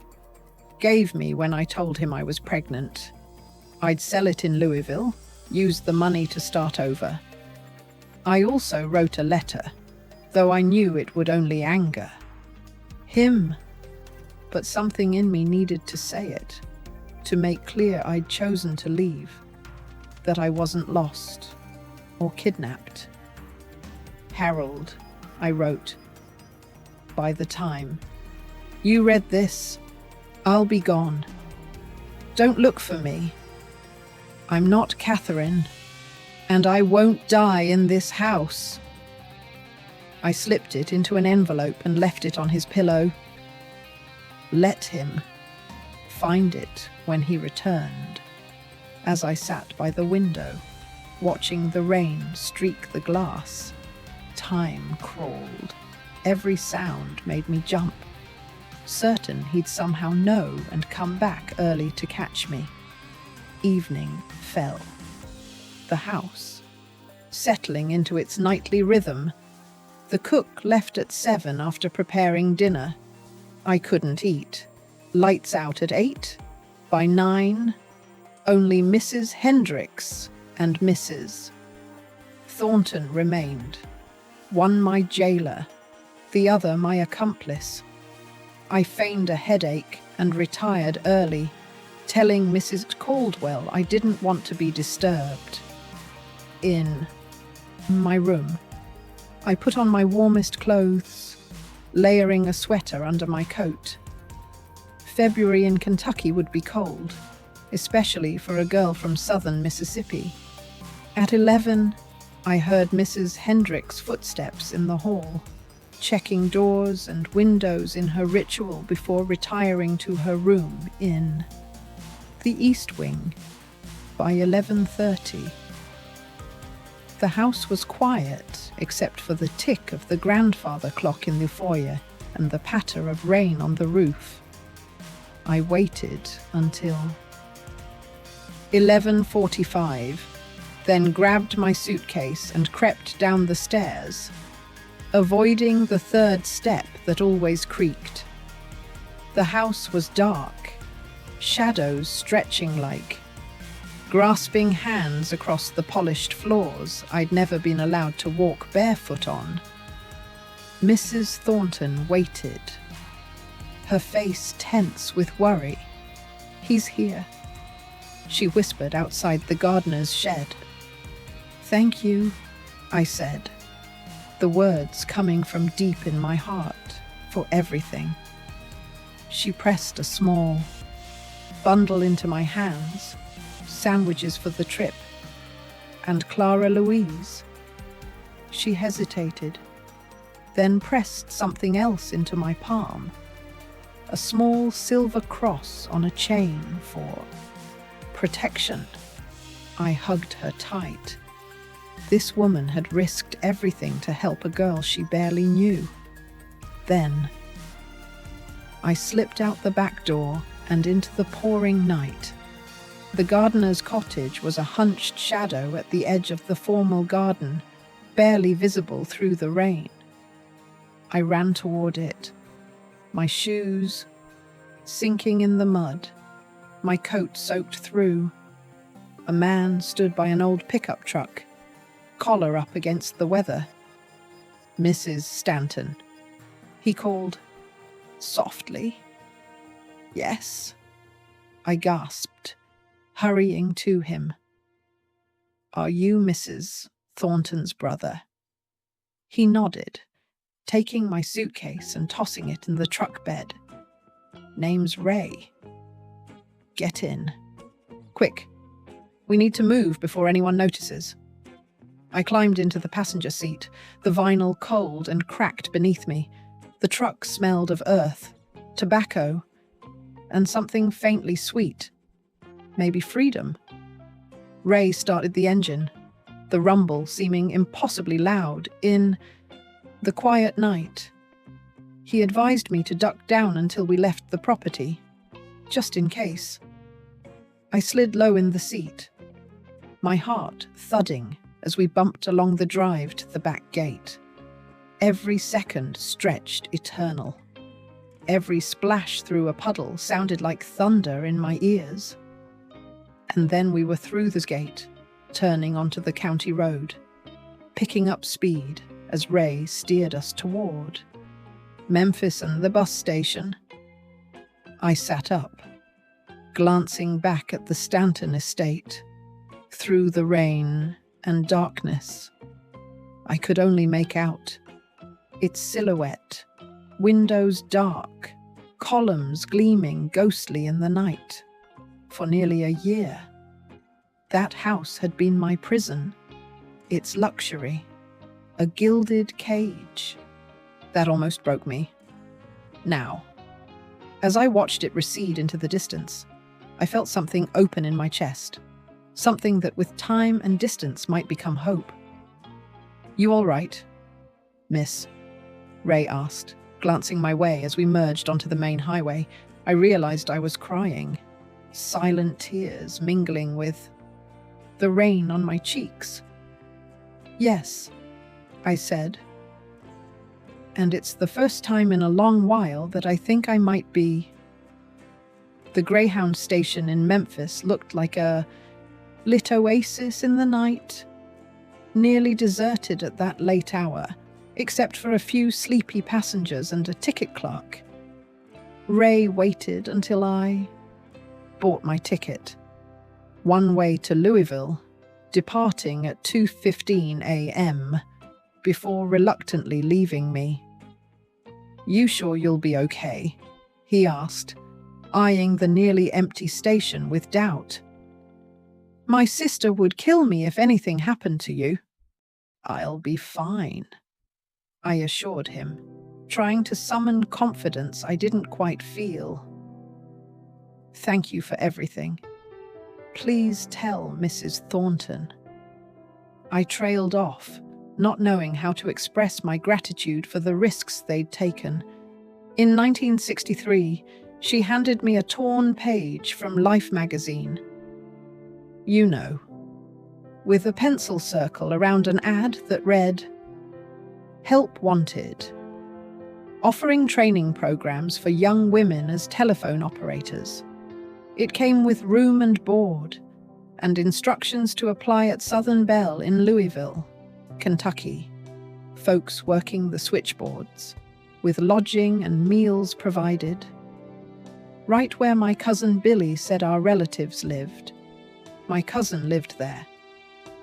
Speaker 1: gave me when I told him I was pregnant. I'd sell it in Louisville, use the money to start over. I also wrote a letter, though I knew it would only anger him. But something in me needed to say it, to make clear I'd chosen to leave, that I wasn't lost or kidnapped. Harold, I wrote. By the time you read this, I'll be gone. Don't look for me. I'm not Catherine, and I won't die in this house. I slipped it into an envelope and left it on his pillow. Let him find it when he returned. As I sat by the window, watching the rain streak the glass, time crawled. Every sound made me jump, certain he'd somehow know and come back early to catch me. Evening fell. The house, settling into its nightly rhythm. The cook left at 7 after preparing dinner. I couldn't eat. Lights out at 8. By 9, only Mrs. Hendricks and Mrs. Thornton remained. One my jailer, the other my accomplice. I feigned a headache and retired early, telling Mrs. Caldwell I didn't want to be disturbed. In my room, I put on my warmest clothes, layering a sweater under my coat. February in Kentucky would be cold, especially for a girl from southern Mississippi. At 11, I heard Mrs. Hendricks' footsteps in the hall, checking doors and windows in her ritual before retiring to her room in the East Wing. By 11:30, the house was quiet except for the tick of the grandfather clock in the foyer and the patter of rain on the roof. I waited until 11:45, then grabbed my suitcase and crept down the stairs, avoiding the 3rd step that always creaked. The house was dark, shadows stretching like grasping hands across the polished floors I'd never been allowed to walk barefoot on. Mrs. Thornton waited, her face tense with worry. "He's here," she whispered outside the gardener's shed. "Thank you," I said, the words coming from deep in my heart, "for everything." She pressed a small bundle into my hands, sandwiches for the trip, and Clara Louise. She hesitated, then pressed something else into my palm, a small silver cross on a chain for protection. I hugged her tight. This woman had risked everything to help a girl she barely knew. Then I slipped out the back door and into the pouring night. The gardener's cottage was a hunched shadow at the edge of the formal garden, barely visible through the rain. I ran toward it, my shoes sinking in the mud, my coat soaked through. A man stood by an old pickup truck, collar up against the weather. "Mrs. Stanton," he called, softly. "Yes," I gasped, hurrying to him. "Are you Mrs. Thornton's brother?" He nodded, taking my suitcase and tossing it in the truck bed. Name's Ray. Get in. Quick. We need to move before anyone notices. I climbed into the passenger seat, the vinyl cold and cracked beneath me. The truck smelled of earth, tobacco, and something faintly sweet. Maybe freedom. Ray started the engine, the rumble seeming impossibly loud in the quiet night. He advised me to duck down until we left the property, just in case. I slid low in the seat, my heart thudding as we bumped along the drive to the back gate. Every second stretched eternal. Every splash through a puddle sounded like thunder in my ears. And then we were through the gate, turning onto the county road, picking up speed as Ray steered us toward Memphis and the bus station. I sat up, glancing back at the Stanton estate. Through the rain and darkness, I could only make out its silhouette, windows dark, columns gleaming ghostly in the night. For nearly a year, that house had been my prison, its luxury, a gilded cage. That almost broke me. Now, as I watched it recede into the distance, I felt something open in my chest, something that with time and distance might become hope. "You all right, miss?" Ray asked, glancing my way as we merged onto the main highway. I realized I was crying, silent tears mingling with the rain on my cheeks. "Yes," I said. "And it's the first time in a long while that I think I might be." The Greyhound station in Memphis looked like a lit oasis in the night, nearly deserted at that late hour, except for a few sleepy passengers and a ticket clerk. Ray waited until I bought my ticket. One way to Louisville, departing at 2:15 a.m., before reluctantly leaving me. "You sure you'll be okay?" he asked, eyeing the nearly empty station with doubt. "My sister would kill me if anything happened to you." "I'll be fine," I assured him, trying to summon confidence I didn't quite feel. "Thank you for everything. Please tell Mrs. Thornton." I trailed off, not knowing how to express my gratitude for the risks they'd taken. In 1963, she handed me a torn page from Life magazine. You know, with a pencil circle around an ad that read, "Help wanted. Offering training programs for young women as telephone operators." It came with room and board, and instructions to apply at Southern Bell in Louisville, Kentucky. Folks working the switchboards, with lodging and meals provided. Right where my cousin Billy said our relatives lived. My cousin lived there,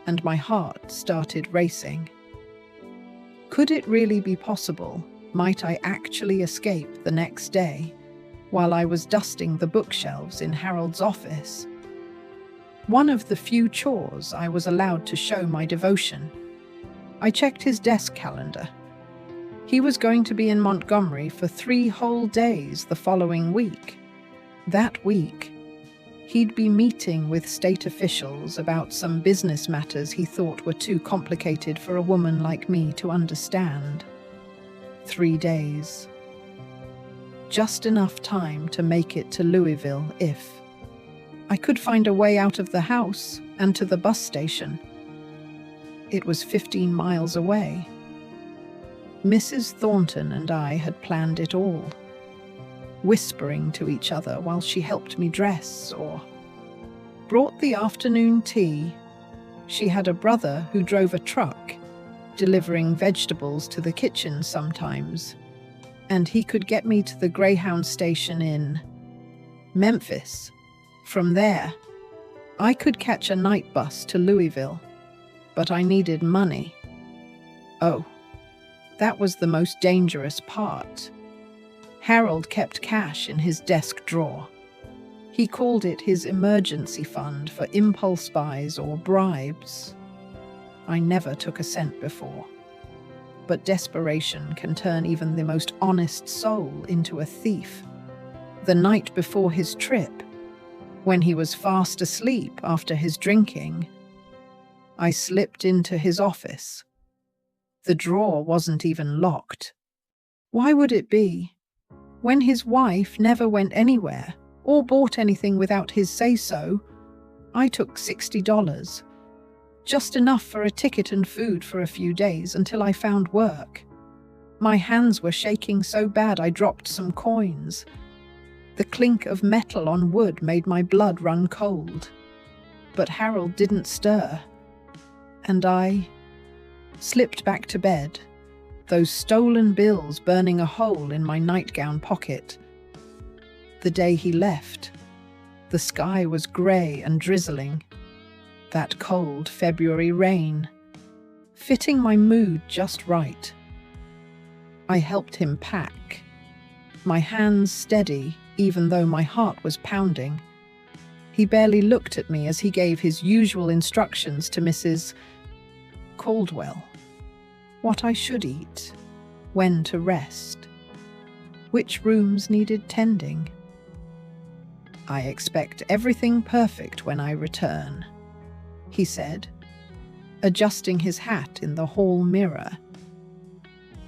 Speaker 1: and my heart started racing. Could it really be possible? Might I actually escape the next day, while I was dusting the bookshelves in Harold's office? One of the few chores I was allowed to show my devotion. I checked his desk calendar. He was going to be in Montgomery for 3 whole days the following week. That week, he'd be meeting with state officials about some business matters he thought were too complicated for a woman like me to understand. 3 days. Just enough time to make it to Louisville if I could find a way out of the house and to the bus station. It was 15 miles away. Mrs. Thornton and I had planned it all, whispering to each other while she helped me dress or brought the afternoon tea. She had a brother who drove a truck, delivering vegetables to the kitchen sometimes, and he could get me to the Greyhound station in Memphis. From there, I could catch a night bus to Louisville, but I needed money. Oh, that was the most dangerous part. Harold kept cash in his desk drawer. He called it his emergency fund for impulse buys or bribes. I never took a cent before. But desperation can turn even the most honest soul into a thief. The night before his trip, when he was fast asleep after his drinking, I slipped into his office. The drawer wasn't even locked. Why would it be? When his wife never went anywhere or bought anything without his say-so, I took $60. Just enough for a ticket and food for a few days until I found work. My hands were shaking so bad I dropped some coins. The clink of metal on wood made my blood run cold. But Harold didn't stir, and I slipped back to bed, those stolen bills burning a hole in my nightgown pocket. The day he left, the sky was grey and drizzling. That cold February rain, fitting my mood just right. I helped him pack, my hands steady even though my heart was pounding. He barely looked at me as he gave his usual instructions to Mrs. Caldwell. What I should eat, when to rest, which rooms needed tending. I expect everything perfect when I return, he said, adjusting his hat in the hall mirror.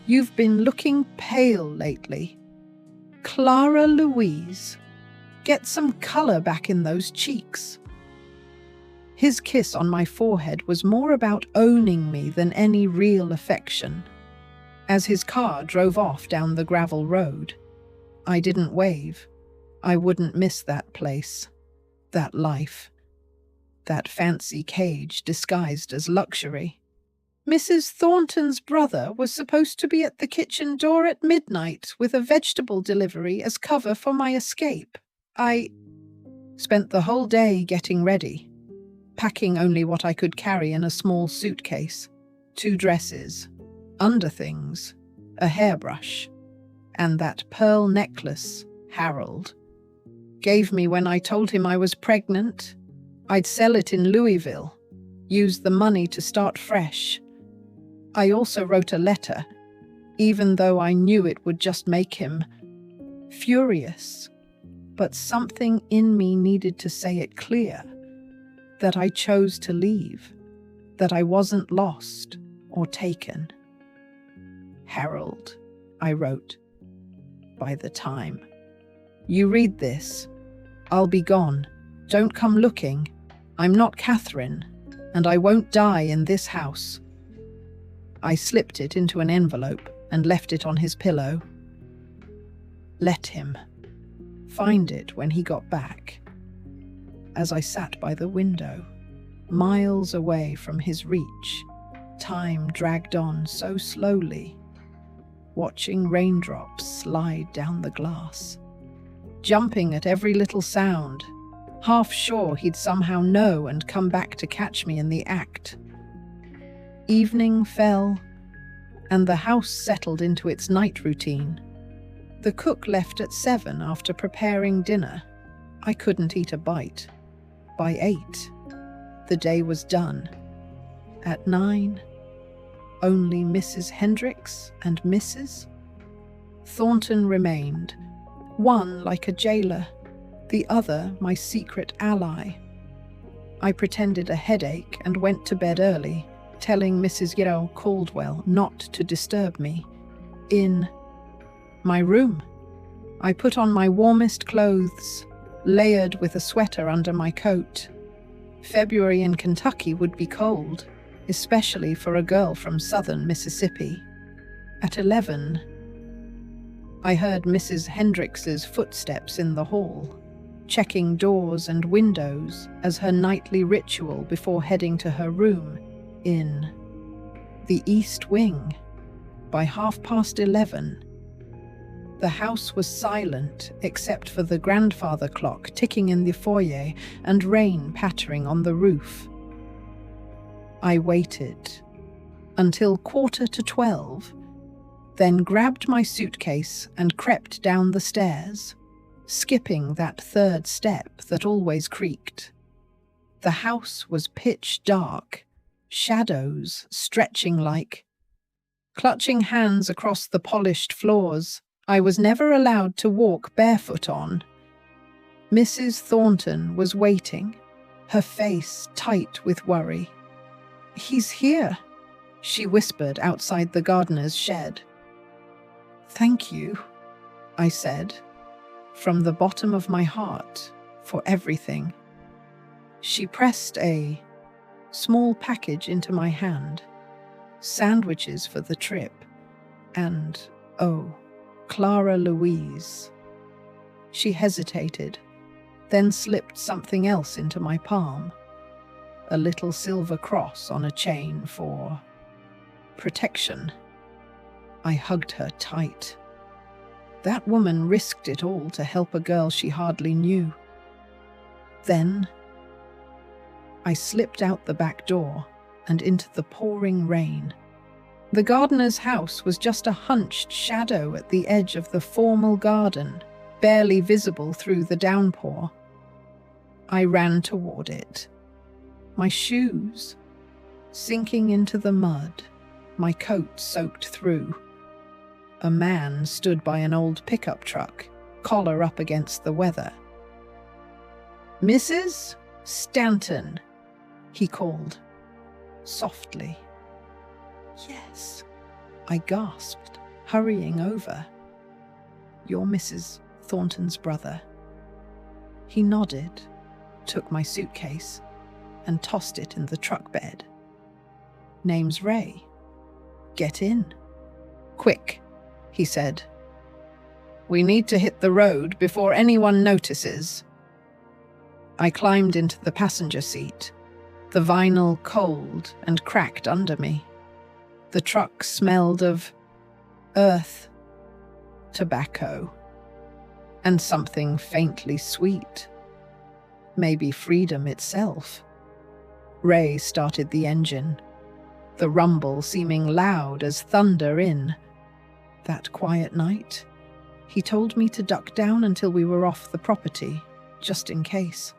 Speaker 1: You've been looking pale lately. Clara Louise, get some color back in those cheeks. His kiss on my forehead was more about owning me than any real affection. As his car drove off down the gravel road, I didn't wave. I wouldn't miss that place, that life, that fancy cage disguised as luxury. Mrs. Thornton's brother was supposed to be at the kitchen door at midnight with a vegetable delivery as cover for my escape. I spent the whole day getting ready, packing only what I could carry in a small suitcase, 2 dresses, underthings, a hairbrush, and that pearl necklace Harold gave me when I told him I was pregnant. I'd sell it in Louisville, use the money to start fresh. I also wrote a letter, even though I knew it would just make him furious. But something in me needed to say it clear, that I chose to leave, that I wasn't lost or taken. Harold, I wrote, by the time you read this, I'll be gone. Don't come looking. I'm not Catherine, and I won't die in this house. I slipped it into an envelope and left it on his pillow. Let him find it when he got back. As I sat by the window, miles away from his reach, time dragged on so slowly, watching raindrops slide down the glass, jumping at every little sound, half sure he'd somehow know and come back to catch me in the act. Evening fell, and the house settled into its night routine. The cook left at 7 after preparing dinner. I couldn't eat a bite. By 8, the day was done. At 9, only Mrs. Hendricks and Mrs. Thornton remained, one like a jailer, the other my secret ally. I pretended a headache and went to bed early, telling Mrs. Caldwell not to disturb me. In my room, I put on my warmest clothes, layered with a sweater under my coat. February in Kentucky would be cold, especially for a girl from southern Mississippi. At 11, I heard Mrs. Hendricks's footsteps in the hall, checking doors and windows as her nightly ritual before heading to her room in the East Wing. By 11:30, the house was silent except for the grandfather clock ticking in the foyer and rain pattering on the roof. I waited until 11:45, then grabbed my suitcase and crept down the stairs, skipping that third step that always creaked. The house was pitch dark, shadows stretching like clutching hands across the polished floors I was never allowed to walk barefoot on. Mrs. Thornton was waiting, her face tight with worry. "He's here," she whispered outside the gardener's shed. "Thank you," I said, from the bottom of my heart, for everything. She pressed a small package into my hand, sandwiches for the trip, and, oh, Clara Louise. She hesitated, then slipped something else into my palm, a little silver cross on a chain for protection. I hugged her tight. That woman risked it all to help a girl she hardly knew. Then I slipped out the back door and into the pouring rain. The gardener's house was just a hunched shadow at the edge of the formal garden, barely visible through the downpour. I ran toward it, my shoes sinking into the mud, my coat soaked through. A man stood by an old pickup truck, collar up against the weather. "Mrs. Stanton," he called, softly. "Yes," I gasped, hurrying over. "You're Mrs. Thornton's brother." He nodded, took my suitcase, and tossed it in the truck bed. "Name's Ray. Get in." "Quick," he said. "We need to hit the road before anyone notices." I climbed into the passenger seat, the vinyl cold and cracked under me. The truck smelled of earth, tobacco, and something faintly sweet. Maybe freedom itself. Ray started the engine, the rumble seeming loud as thunder in. That quiet night, he told me to duck down until we were off the property, just in case.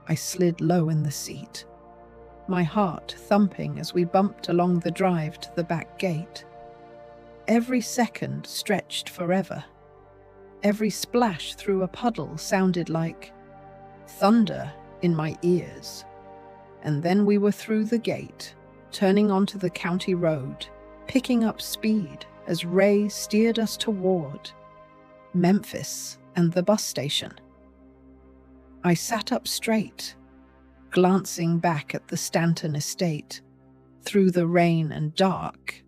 Speaker 1: I slid low in the seat, my heart thumping as we bumped along the drive to the back gate. Every second stretched forever. Every splash through a puddle sounded like thunder in my ears. And then we were through the gate, turning onto the county road, picking up speed as Ray steered us toward Memphis and the bus station. I sat up straight, glancing back at the Stanton estate. Through the rain and dark,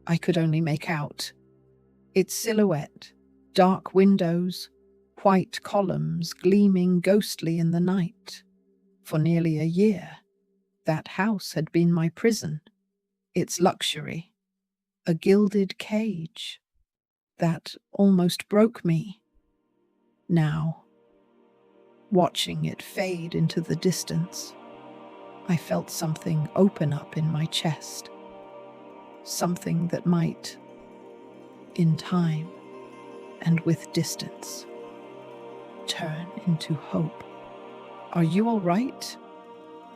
Speaker 1: I could only make out its silhouette, dark windows, white columns gleaming ghostly in the night. For nearly a year, that house had been my prison, its luxury, a gilded cage that almost broke me. Now, watching it fade into the distance, I felt something open up in my chest, something that might, in time and with distance, turn into hope. "Are you all right,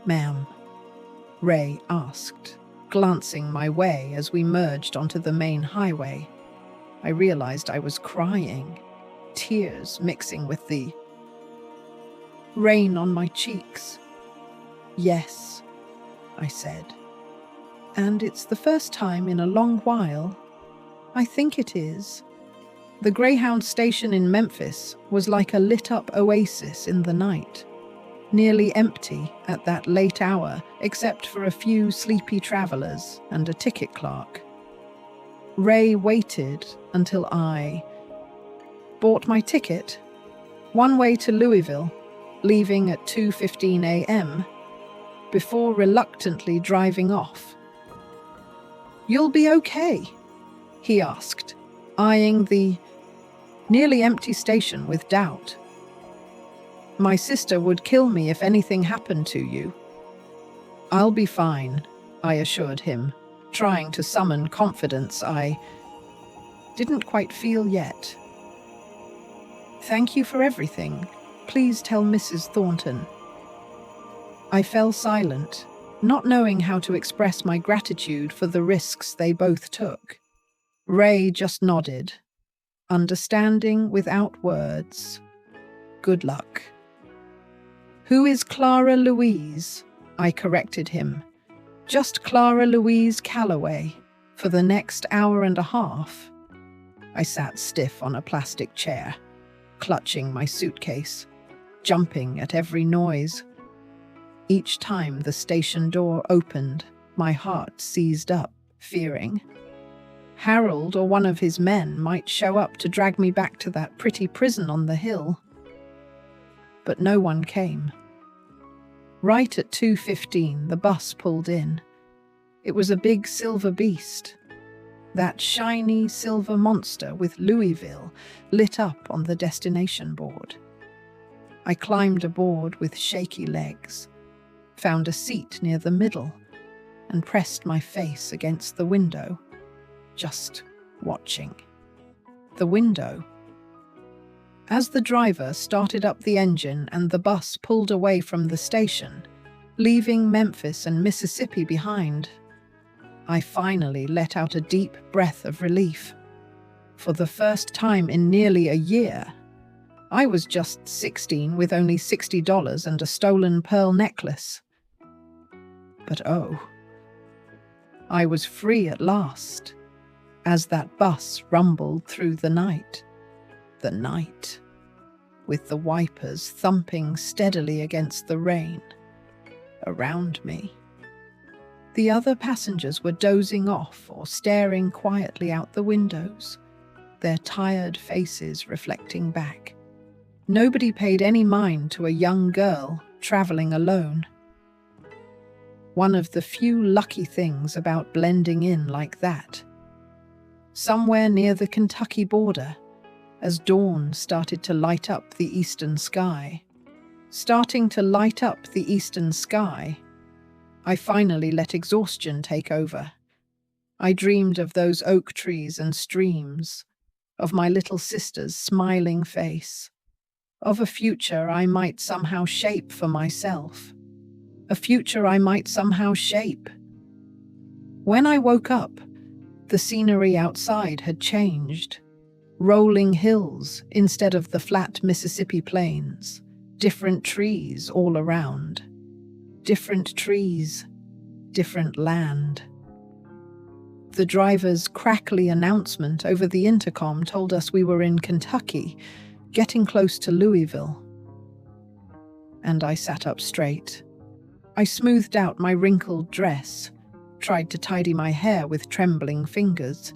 Speaker 1: ma'am?" Ray asked, glancing my way as we merged onto the main highway. I realized I was crying, tears mixing with the rain on my cheeks. "Yes," I said. "And it's the first time in a long while. I think it is." The Greyhound station in Memphis was like a lit-up oasis in the night, nearly empty at that late hour except for a few sleepy travelers and a ticket clerk. Ray waited until I bought my ticket, one way to Louisville, leaving at 2:15 a.m., before reluctantly driving off. "You'll be okay?" he asked, eyeing the nearly empty station with doubt. "My sister would kill me if anything happened to you." "I'll be fine," I assured him, trying to summon confidence. Didn't quite feel yet. "Thank you for everything. Please tell Mrs. Thornton." I fell silent, not knowing how to express my gratitude for the risks they both took. Ray just nodded, understanding without words. Good luck. "Who is Clara Louise?" I corrected him. "Just Clara Louise Calloway. For the next hour and a half." I sat stiff on a plastic chair, clutching my suitcase, jumping at every noise. Each time the station door opened, my heart seized up, fearing Harold or one of his men might show up to drag me back to that pretty prison on the hill. But no one came. Right at 2:15, the bus pulled in. It was a big silver beast, that shiny silver monster with Louisville lit up on the destination board. I climbed aboard with shaky legs, found a seat near the middle, and pressed my face against the window, just watching. The window. As the driver started up the engine and the bus pulled away from the station, leaving Memphis and Mississippi behind, I finally let out a deep breath of relief. For the first time in nearly a year, I was just 16 with only $60 and a stolen pearl necklace. But oh, I was free at last, as that bus rumbled through the night. The night, with the wipers thumping steadily against the rain around me. The other passengers were dozing off or staring quietly out the windows, their tired faces reflecting back. Nobody paid any mind to a young girl traveling alone. One of the few lucky things about blending in like that. Somewhere near the Kentucky border, as dawn started to light up the eastern sky. I finally let exhaustion take over. I dreamed of those oak trees and streams, of my little sister's smiling face, of a future I might somehow shape for myself. A future I might somehow shape. When I woke up, the scenery outside had changed. Rolling hills instead of the flat Mississippi plains. Different trees all around. Different trees, different land. The driver's crackly announcement over the intercom told us we were in Kentucky, getting close to Louisville. And I sat up straight. I smoothed out my wrinkled dress, tried to tidy my hair with trembling fingers.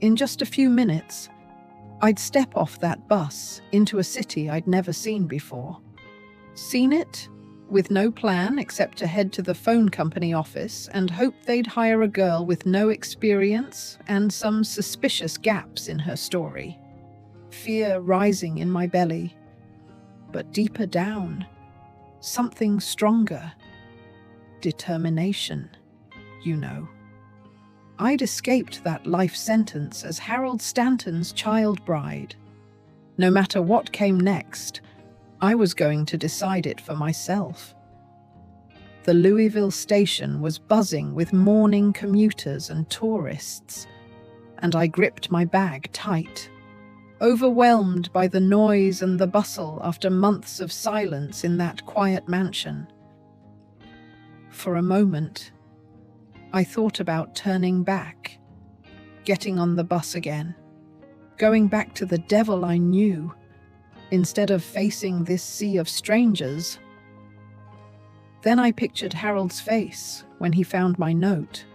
Speaker 1: In just a few minutes, I'd step off that bus into a city I'd never seen before. Seen it? With no plan except to head to the phone company office and hope they'd hire a girl with no experience and some suspicious gaps in her story. Fear rising in my belly. But deeper down, something stronger. Determination, you know. I'd escaped that life sentence as Harold Stanton's child bride. No matter what came next, I was going to decide it for myself. The Louisville station was buzzing with morning commuters and tourists, and I gripped my bag tight, overwhelmed by the noise and the bustle after months of silence in that quiet mansion. For a moment, I thought about turning back, getting on the bus again, going back to the devil I knew, instead of facing this sea of strangers. Then I pictured Harold's face when he found my note,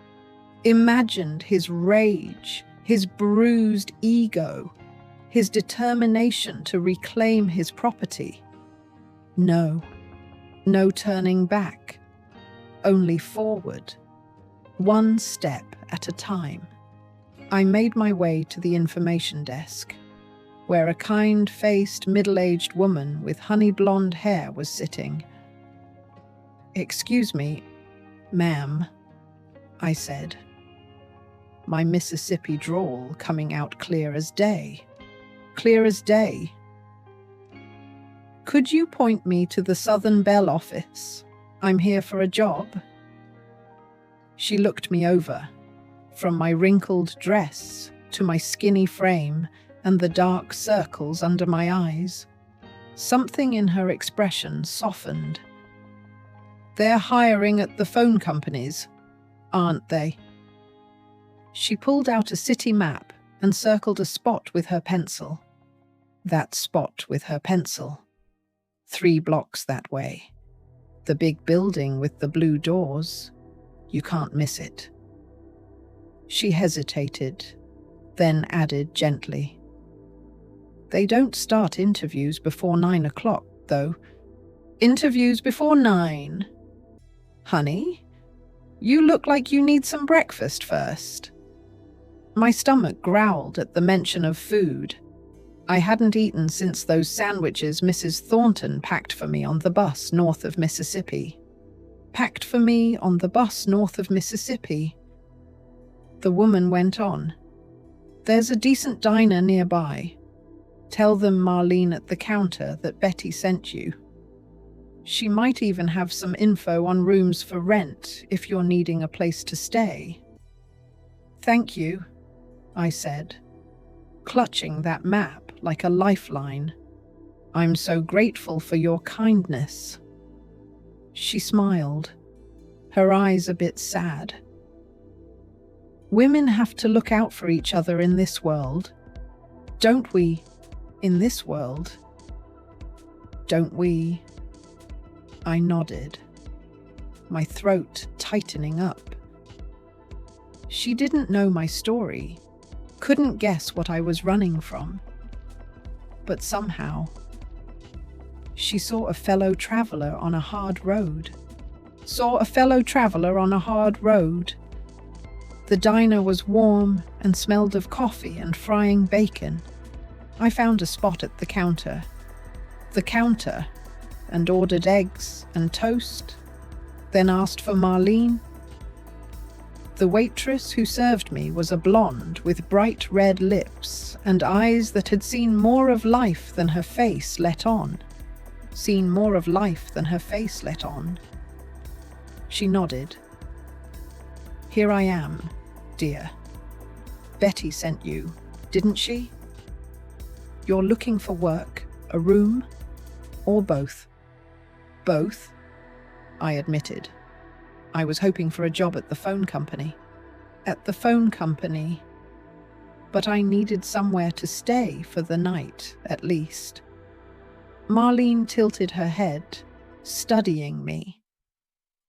Speaker 1: imagined his rage, his bruised ego, his determination to reclaim his property. No turning back, only forward, one step at a time. I made my way to the information desk, where a kind-faced, middle-aged woman with honey blonde hair was sitting. "Excuse me, ma'am," I said. my Mississippi drawl coming out clear as day. Clear as day. Could you point me to the Southern Bell office? I'm here for a job. She looked me over, from my wrinkled dress to my skinny frame and the dark circles under my eyes. Something in her expression softened. They're hiring at the phone companies, aren't they? She pulled out a city map and circled a spot with her pencil. That spot with her pencil. 3 blocks that way. The big building with the blue doors. You can't miss it. She hesitated, then added gently. They don't start interviews before 9 o'clock, though. Interviews before 9? Honey, you look like you need some breakfast first. My stomach growled at the mention of food. I hadn't eaten since those sandwiches Mrs. Thornton packed for me on the bus north of Mississippi. Packed for me on the bus north of Mississippi. The woman went on. There's a decent diner nearby. Tell them Marlene at the counter that Betty sent you. She might even have some info on rooms for rent if you're needing a place to stay. Thank you, I said, clutching that map like a lifeline. I'm so grateful for your kindness. She smiled, her eyes a bit sad. Women have to look out for each other in this world. Don't we? In this world. Don't we? I nodded, my throat tightening up. She didn't know my story, couldn't guess what I was running from. But somehow, she saw a fellow traveler on a hard road. Saw a fellow traveler on a hard road. The diner was warm and smelled of coffee and frying bacon. I found a spot at the counter. And ordered eggs and toast, then asked for Marlene. The waitress who served me was a blonde with bright red lips and eyes that had seen more of life than her face let on. Seen more of life than her face let on. She nodded. Here I am, dear. Betty sent you, didn't she? You're looking for work, a room, or both? Both, I admitted. I was hoping for a job at the phone company. At the phone company. But I needed somewhere to stay for the night, at least. Marlene tilted her head, studying me.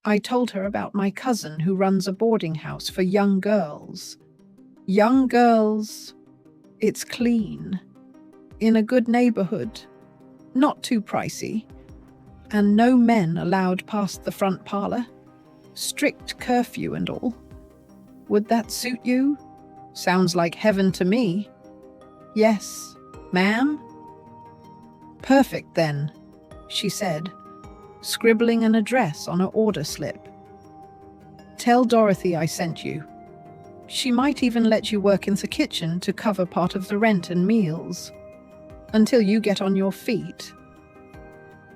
Speaker 1: I told her about my cousin who runs a boarding house for young girls. Young girls. It's clean. In a good neighborhood. Not too pricey. And no men allowed past the front parlor. Strict curfew and all. Would that suit you? Sounds like heaven to me. Yes, ma'am? Perfect then, she said, scribbling an address on an order slip. Tell Dorothy I sent you. She might even let you work in the kitchen to cover part of the rent and meals. Until you get on your feet.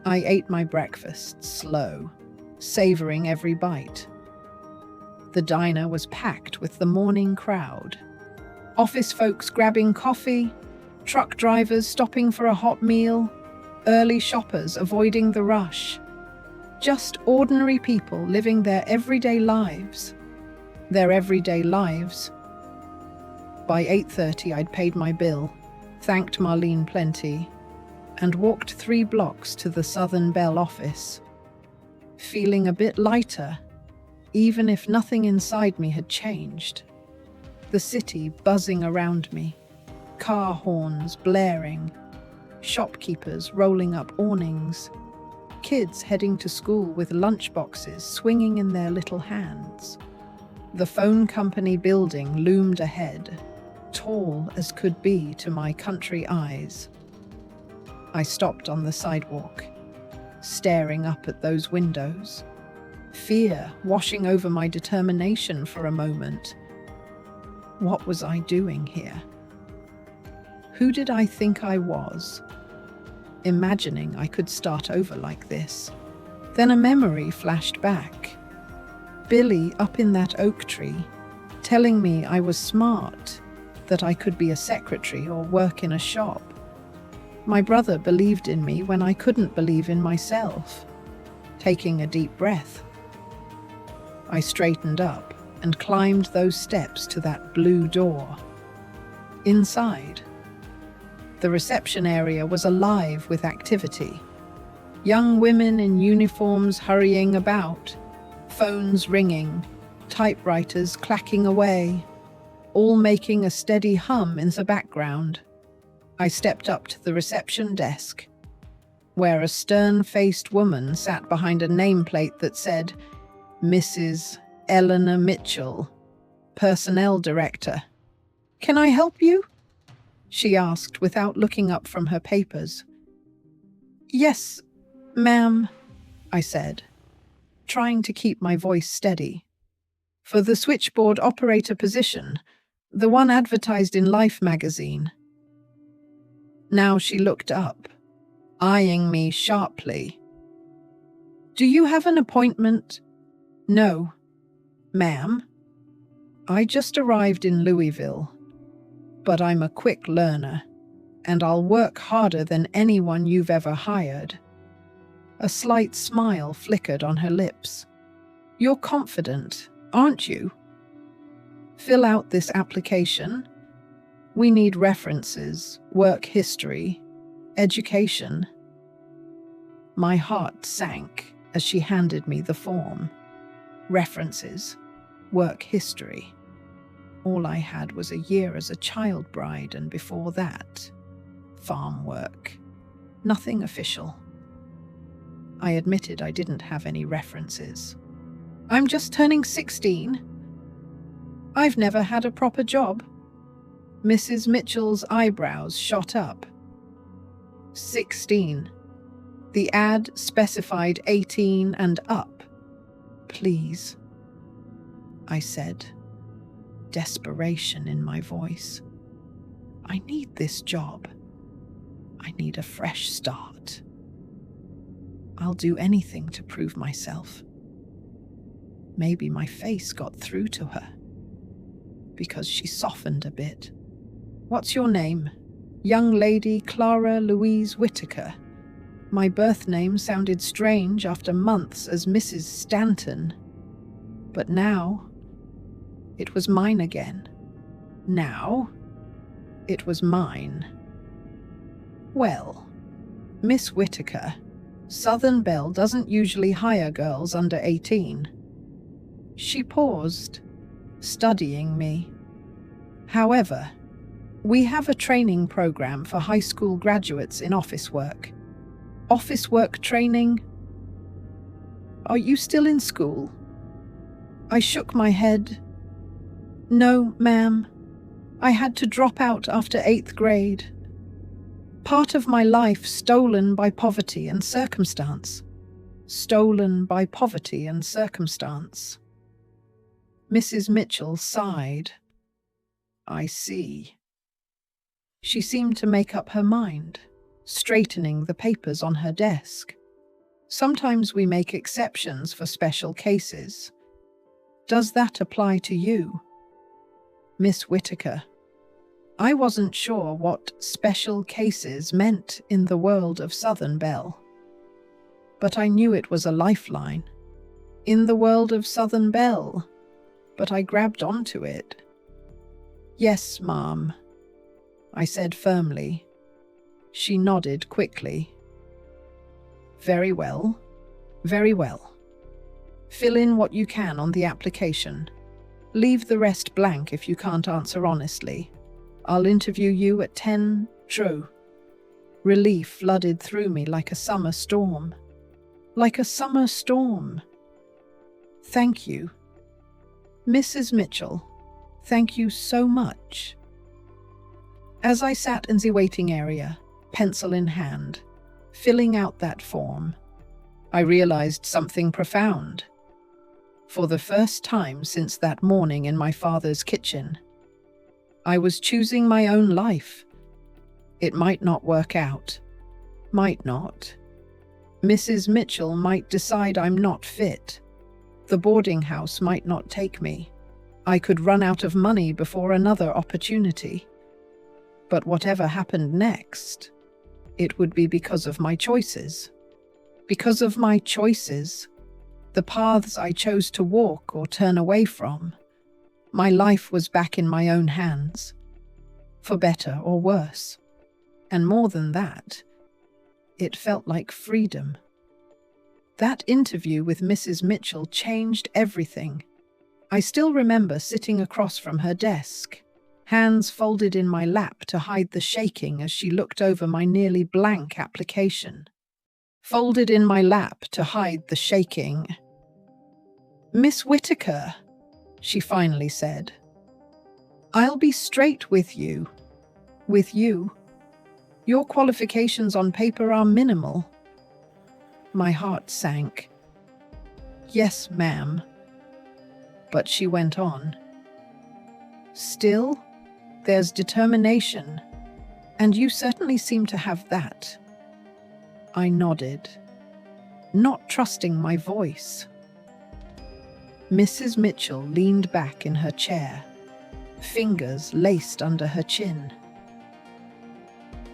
Speaker 1: I ate my breakfast slow, savoring every bite. The diner was packed with the morning crowd. Office folks grabbing coffee, truck drivers stopping for a hot meal, early shoppers avoiding the rush. Just ordinary people living their everyday lives. Their everyday lives. By 8:30 I'd paid my bill, thanked Marlene plenty, and walked 3 blocks to the Southern Bell office, feeling a bit lighter, even if nothing inside me had changed. The city buzzing around me, car horns blaring, shopkeepers rolling up awnings, kids heading to school with lunchboxes swinging in their little hands. The phone company building loomed ahead, tall as could be to my country eyes. I stopped on the sidewalk, staring up at those windows, fear washing over my determination for a moment. What was I doing here? Who did I think I was? Imagining I could start over like this. Then a memory flashed back. Billy up in that oak tree, telling me I was smart, that I could be a secretary or work in a shop. My brother believed in me when I couldn't believe in myself. Taking a deep breath, I straightened up and climbed those steps to that blue door. Inside, the reception area was alive with activity. Young women in uniforms hurrying about, phones ringing, typewriters clacking away, all making a steady hum in the background. I stepped up to the reception desk, where a stern-faced woman sat behind a nameplate that said, Mrs. Eleanor Mitchell, Personnel Director. "Can I help you?" she asked without looking up from her papers. "Yes, ma'am," I said, trying to keep my voice steady. "For the switchboard operator position, the one advertised in Life magazine." Now she looked up, eyeing me sharply. "Do you have an appointment?" "No, ma'am. I just arrived in Louisville, but I'm a quick learner, and I'll work harder than anyone you've ever hired." A slight smile flickered on her lips. "You're confident, aren't you? Fill out this application. We need references, work history, education." My heart sank as she handed me the form. References, work history. All I had was a year as a child bride, and before that, farm work. Nothing official. I admitted I didn't have any references. "I'm just turning 16. I've never had a proper job." Mrs. Mitchell's eyebrows shot up. 16. The ad specified 18 and up. "Please," I said, desperation in my voice. "I need this job. I need a fresh start. I'll do anything to prove myself." Maybe my face got through to her, because she softened a bit. "What's your name?" "Young lady Clara Louise Whitaker." My birth name sounded strange after months as Mrs. Stanton. But now, it was mine again. Now, it was mine. "Well, Miss Whitaker, Southern Belle doesn't usually hire girls under 18. She paused, studying me. "However, we have a training program for high school graduates in office work." "Office work training? Are you still in school?" I shook my head. "No, ma'am. I had to drop out after 8th grade. Part of my life stolen by poverty and circumstance." Stolen by poverty and circumstance. Mrs. Mitchell sighed. "I see." She seemed to make up her mind, straightening the papers on her desk. "Sometimes we make exceptions for special cases. Does that apply to you?" "Miss Whitaker, I wasn't sure what special cases meant in the world of Southern Belle. But I knew it was a lifeline. In the world of Southern Belle, but I grabbed onto it." "Yes, ma'am," I said firmly. She nodded quickly. "Very well, very well. Fill in what you can on the application. Leave the rest blank if you can't answer honestly. I'll interview you at 10. True." Relief flooded through me like a summer storm. Like a summer storm. "Thank you. Mrs. Mitchell, thank you so much." As I sat in the waiting area, pencil in hand, filling out that form, I realized something profound. For the first time since that morning in my father's kitchen, I was choosing my own life. It might not work out. Might not. Mrs. Mitchell might decide I'm not fit. The boarding house might not take me. I could run out of money before another opportunity. But whatever happened next, it would be because of my choices. Because of my choices, the paths I chose to walk or turn away from. My life was back in my own hands, for better or worse. And more than that, it felt like freedom. That interview with Mrs. Mitchell changed everything. I still remember sitting across from her desk, hands folded in my lap to hide the shaking as she looked over my nearly blank application. Folded in my lap to hide the shaking. "Miss Whitaker," she finally said, "I'll be straight with you. With you. Your qualifications on paper are minimal." My heart sank. "Yes, ma'am." But she went on. "Still, there's determination, and you certainly seem to have that." I nodded, not trusting my voice. Mrs. Mitchell leaned back in her chair, fingers laced under her chin.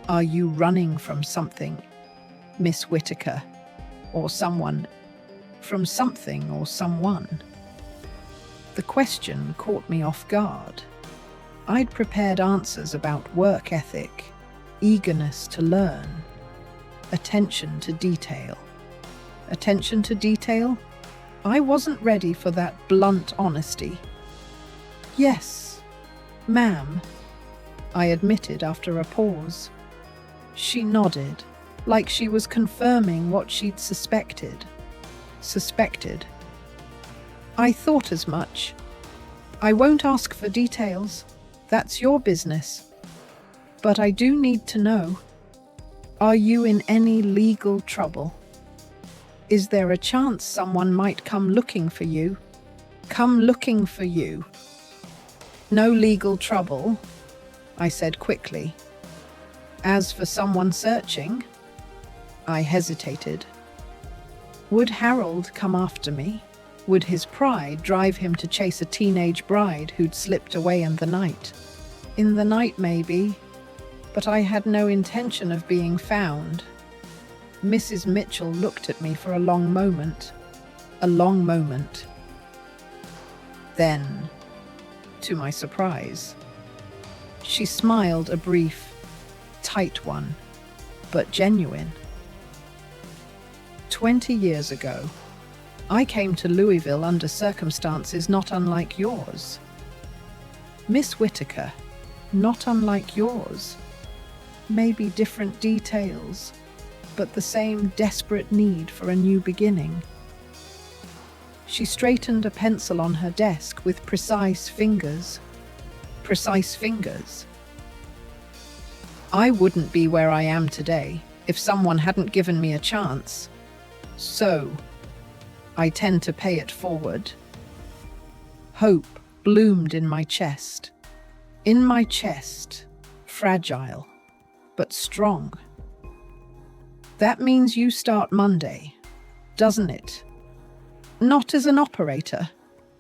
Speaker 1: "Are you running from something, Miss Whitaker? Or someone? From something or someone?" The question caught me off guard. I'd prepared answers about work ethic, eagerness to learn, attention to detail. Attention to detail? I wasn't ready for that blunt honesty. "Yes, ma'am," I admitted after a pause. She nodded, like she was confirming what she'd suspected. "I thought as much. I won't ask for details. That's your business. But I do need to know. Are you in any legal trouble? Is there a chance someone might come looking for you? Come looking for you?" "No legal trouble," I said quickly. "As for someone searching?" I hesitated. Would Harold come after me? Would his pride drive him to chase a teenage bride who'd slipped away in the night? In the night, maybe, but I had no intention of being found. Mrs. Mitchell looked at me for a long moment. A long moment. Then, to my surprise, she smiled, a brief, tight one, but genuine. 20 years ago, I came to Louisville under circumstances not unlike yours. Miss Whitaker, not unlike yours. Maybe different details, but the same desperate need for a new beginning. She straightened a pencil on her desk with precise fingers. Precise fingers. I wouldn't be where I am today if someone hadn't given me a chance. So, I tend to pay it forward. Hope bloomed in my chest. In my chest, fragile, but strong. That means you start Monday, doesn't it? Not as an operator.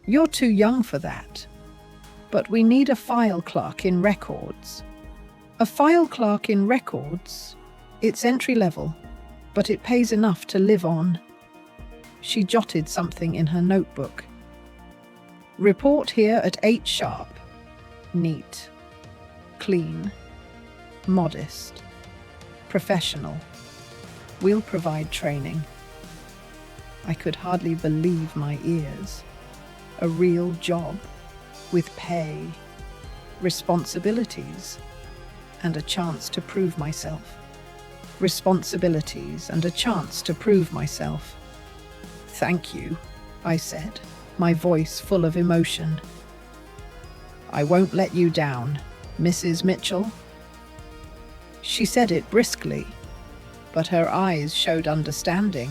Speaker 1: You're too young for that. But we need a file clerk in records. A file clerk in records? It's entry level, but it pays enough to live on. She jotted something in her notebook. Report here at 8 sharp. Neat. Clean. Modest. Professional. We'll provide training. I could hardly believe my ears. A real job, with pay, responsibilities, and a chance to prove myself. Responsibilities and a chance to prove myself. "Thank you," I said, my voice full of emotion. "I won't let you down, Mrs. Mitchell." She said it briskly, but her eyes showed understanding.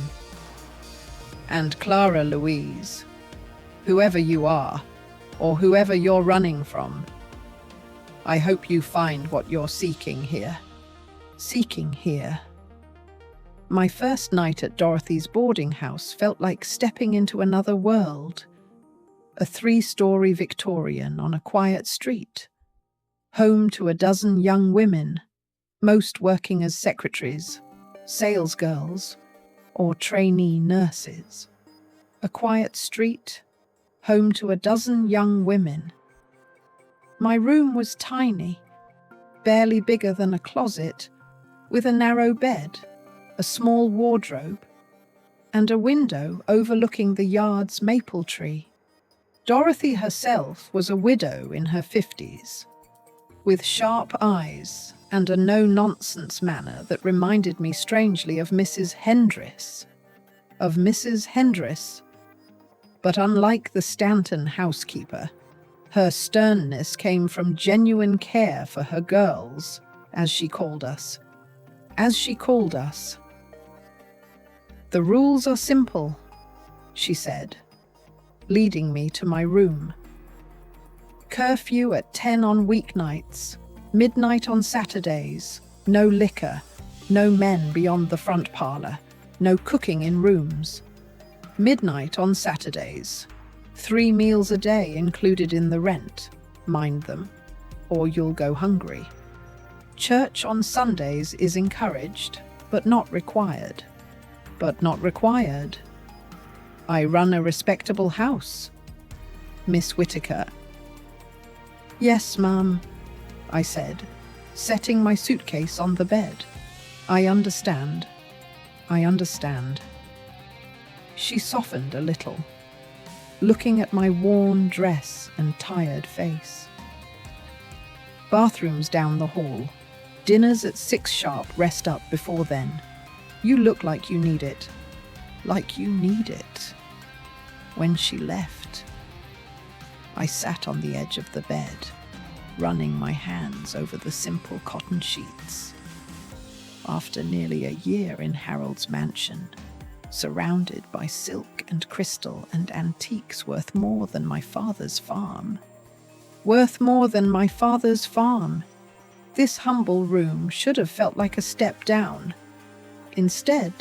Speaker 1: "And Clara Louise, whoever you are, or whoever you're running from, I hope you find what you're seeking here. Seeking here. My first night at Dorothy's boarding house felt like stepping into another world. A 3-story Victorian on a quiet street. Home to a dozen young women, most working as secretaries, salesgirls, or trainee nurses. A quiet street, home to a dozen young women. My room was tiny, barely bigger than a closet, with a narrow bed, a small wardrobe, and a window overlooking the yard's maple tree. Dorothy herself was a widow in her 50s, with sharp eyes and a no-nonsense manner that reminded me strangely of Mrs. Hendris. But unlike the Stanton housekeeper, her sternness came from genuine care for her girls, as she called us. The rules are simple, she said, leading me to my room. Curfew at 10 on weeknights, midnight on Saturdays, no liquor, no men beyond the front parlor, no cooking in rooms. Midnight on Saturdays, 3 meals a day included in the rent, mind them, or you'll go hungry. Church on Sundays is encouraged, but not required. I run a respectable house, Miss Whittaker. Yes, ma'am, I said, setting my suitcase on the bed. I understand. She softened a little, looking at my worn dress and tired face. Bathrooms down the hall. Dinner's at 6 sharp, rest up before then. You look like you need it. When she left, I sat on the edge of the bed, running my hands over the simple cotton sheets. After nearly a year in Harold's mansion, surrounded by silk and crystal and antiques worth more than my father's farm. This humble room should have felt like a step down. Instead,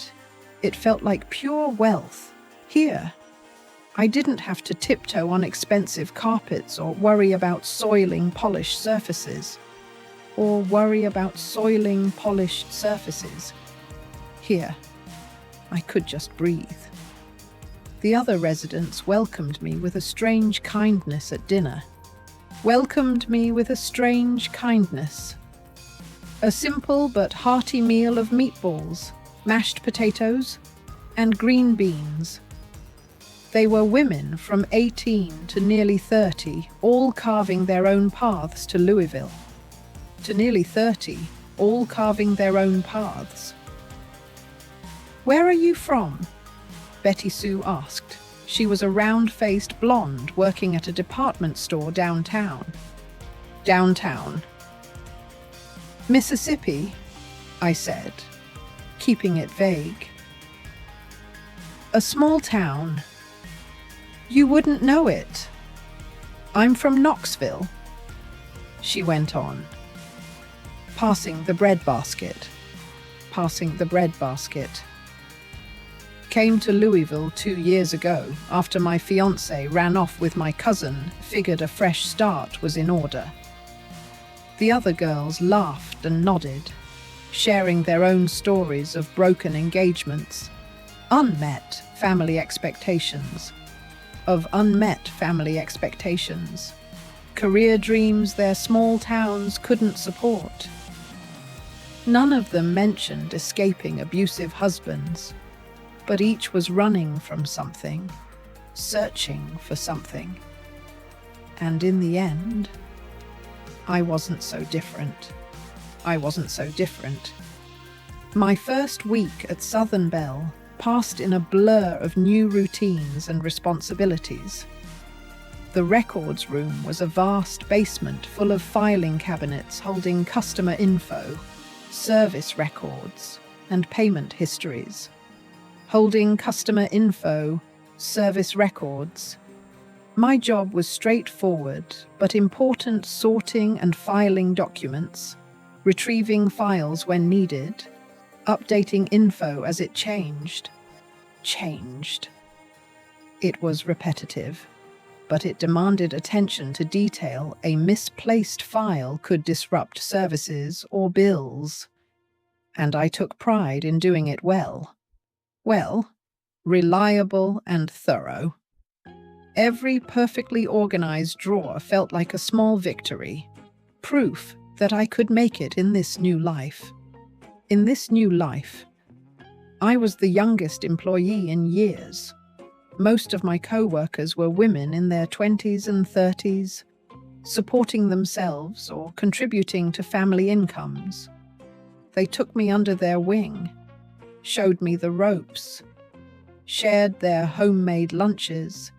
Speaker 1: it felt like pure wealth. Here, I didn't have to tiptoe on expensive carpets or worry about soiling polished surfaces. Here, I could just breathe. The other residents welcomed me with a strange kindness at dinner. A simple but hearty meal of meatballs, mashed potatoes, and green beans. They were women from 18 to nearly 30, all carving their own paths to Louisville. Where are you from? Betty Sue asked. She was a round-faced blonde working at a department store downtown. Mississippi, I said, keeping it vague. A small town. You wouldn't know it. I'm from Knoxville, she went on, passing the bread basket. Came to Louisville 2 years ago after my fiancé ran off with my cousin, figured a fresh start was in order. The other girls laughed and nodded, sharing their own stories of broken engagements, unmet family expectations, career dreams their small towns couldn't support. None of them mentioned escaping abusive husbands, but each was running from something, searching for something. And in the end, I wasn't so different. My first week at Southern Belle passed in a blur of new routines and responsibilities. The records room was a vast basement full of filing cabinets holding customer info, service records, and payment histories. My job was straightforward but important: sorting and filing documents, retrieving files when needed, updating info as it changed. It was repetitive, but it demanded attention to detail. A misplaced file could disrupt services or bills, and I took pride in doing it well. Well, reliable and thorough. Every perfectly organized drawer felt like a small victory, proof that I could make it in this new life. In this new life, I was the youngest employee in years. Most of my co-workers were women in their 20s and 30s, supporting themselves or contributing to family incomes. They took me under their wing, showed me the ropes, shared their homemade lunches,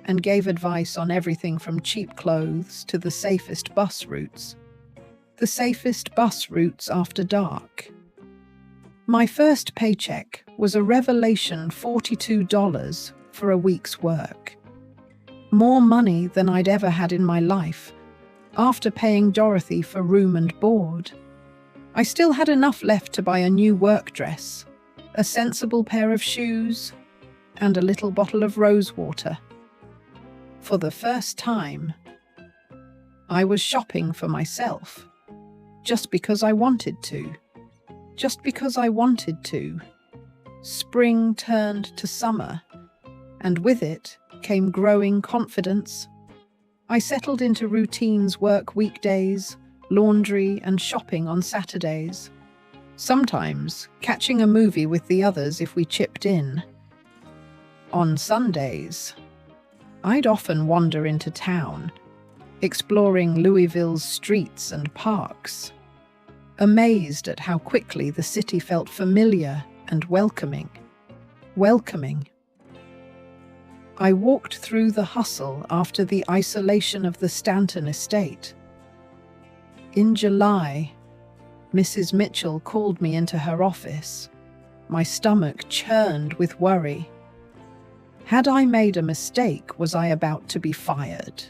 Speaker 1: and gave advice on everything from cheap clothes to the safest bus routes. The safest bus routes after dark. My first paycheck was a revelation: $42 for a week's work. More money than I'd ever had in my life, after paying Dorothy for room and board. I still had enough left to buy a new work dress, a sensible pair of shoes, and a little bottle of rose water. For the first time, I was shopping for myself, just because I wanted to. Just because I wanted to. Spring turned to summer, and with it came growing confidence. I settled into routines: work weekdays, laundry, and shopping on Saturdays. Sometimes catching a movie with the others if we chipped in. On Sundays, I'd often wander into town, exploring Louisville's streets and parks, amazed at how quickly the city felt familiar and welcoming. I walked through the hustle after the isolation of the Stanton estate. In July, Mrs. Mitchell called me into her office. My stomach churned with worry. Had I made a mistake? Was I about to be fired?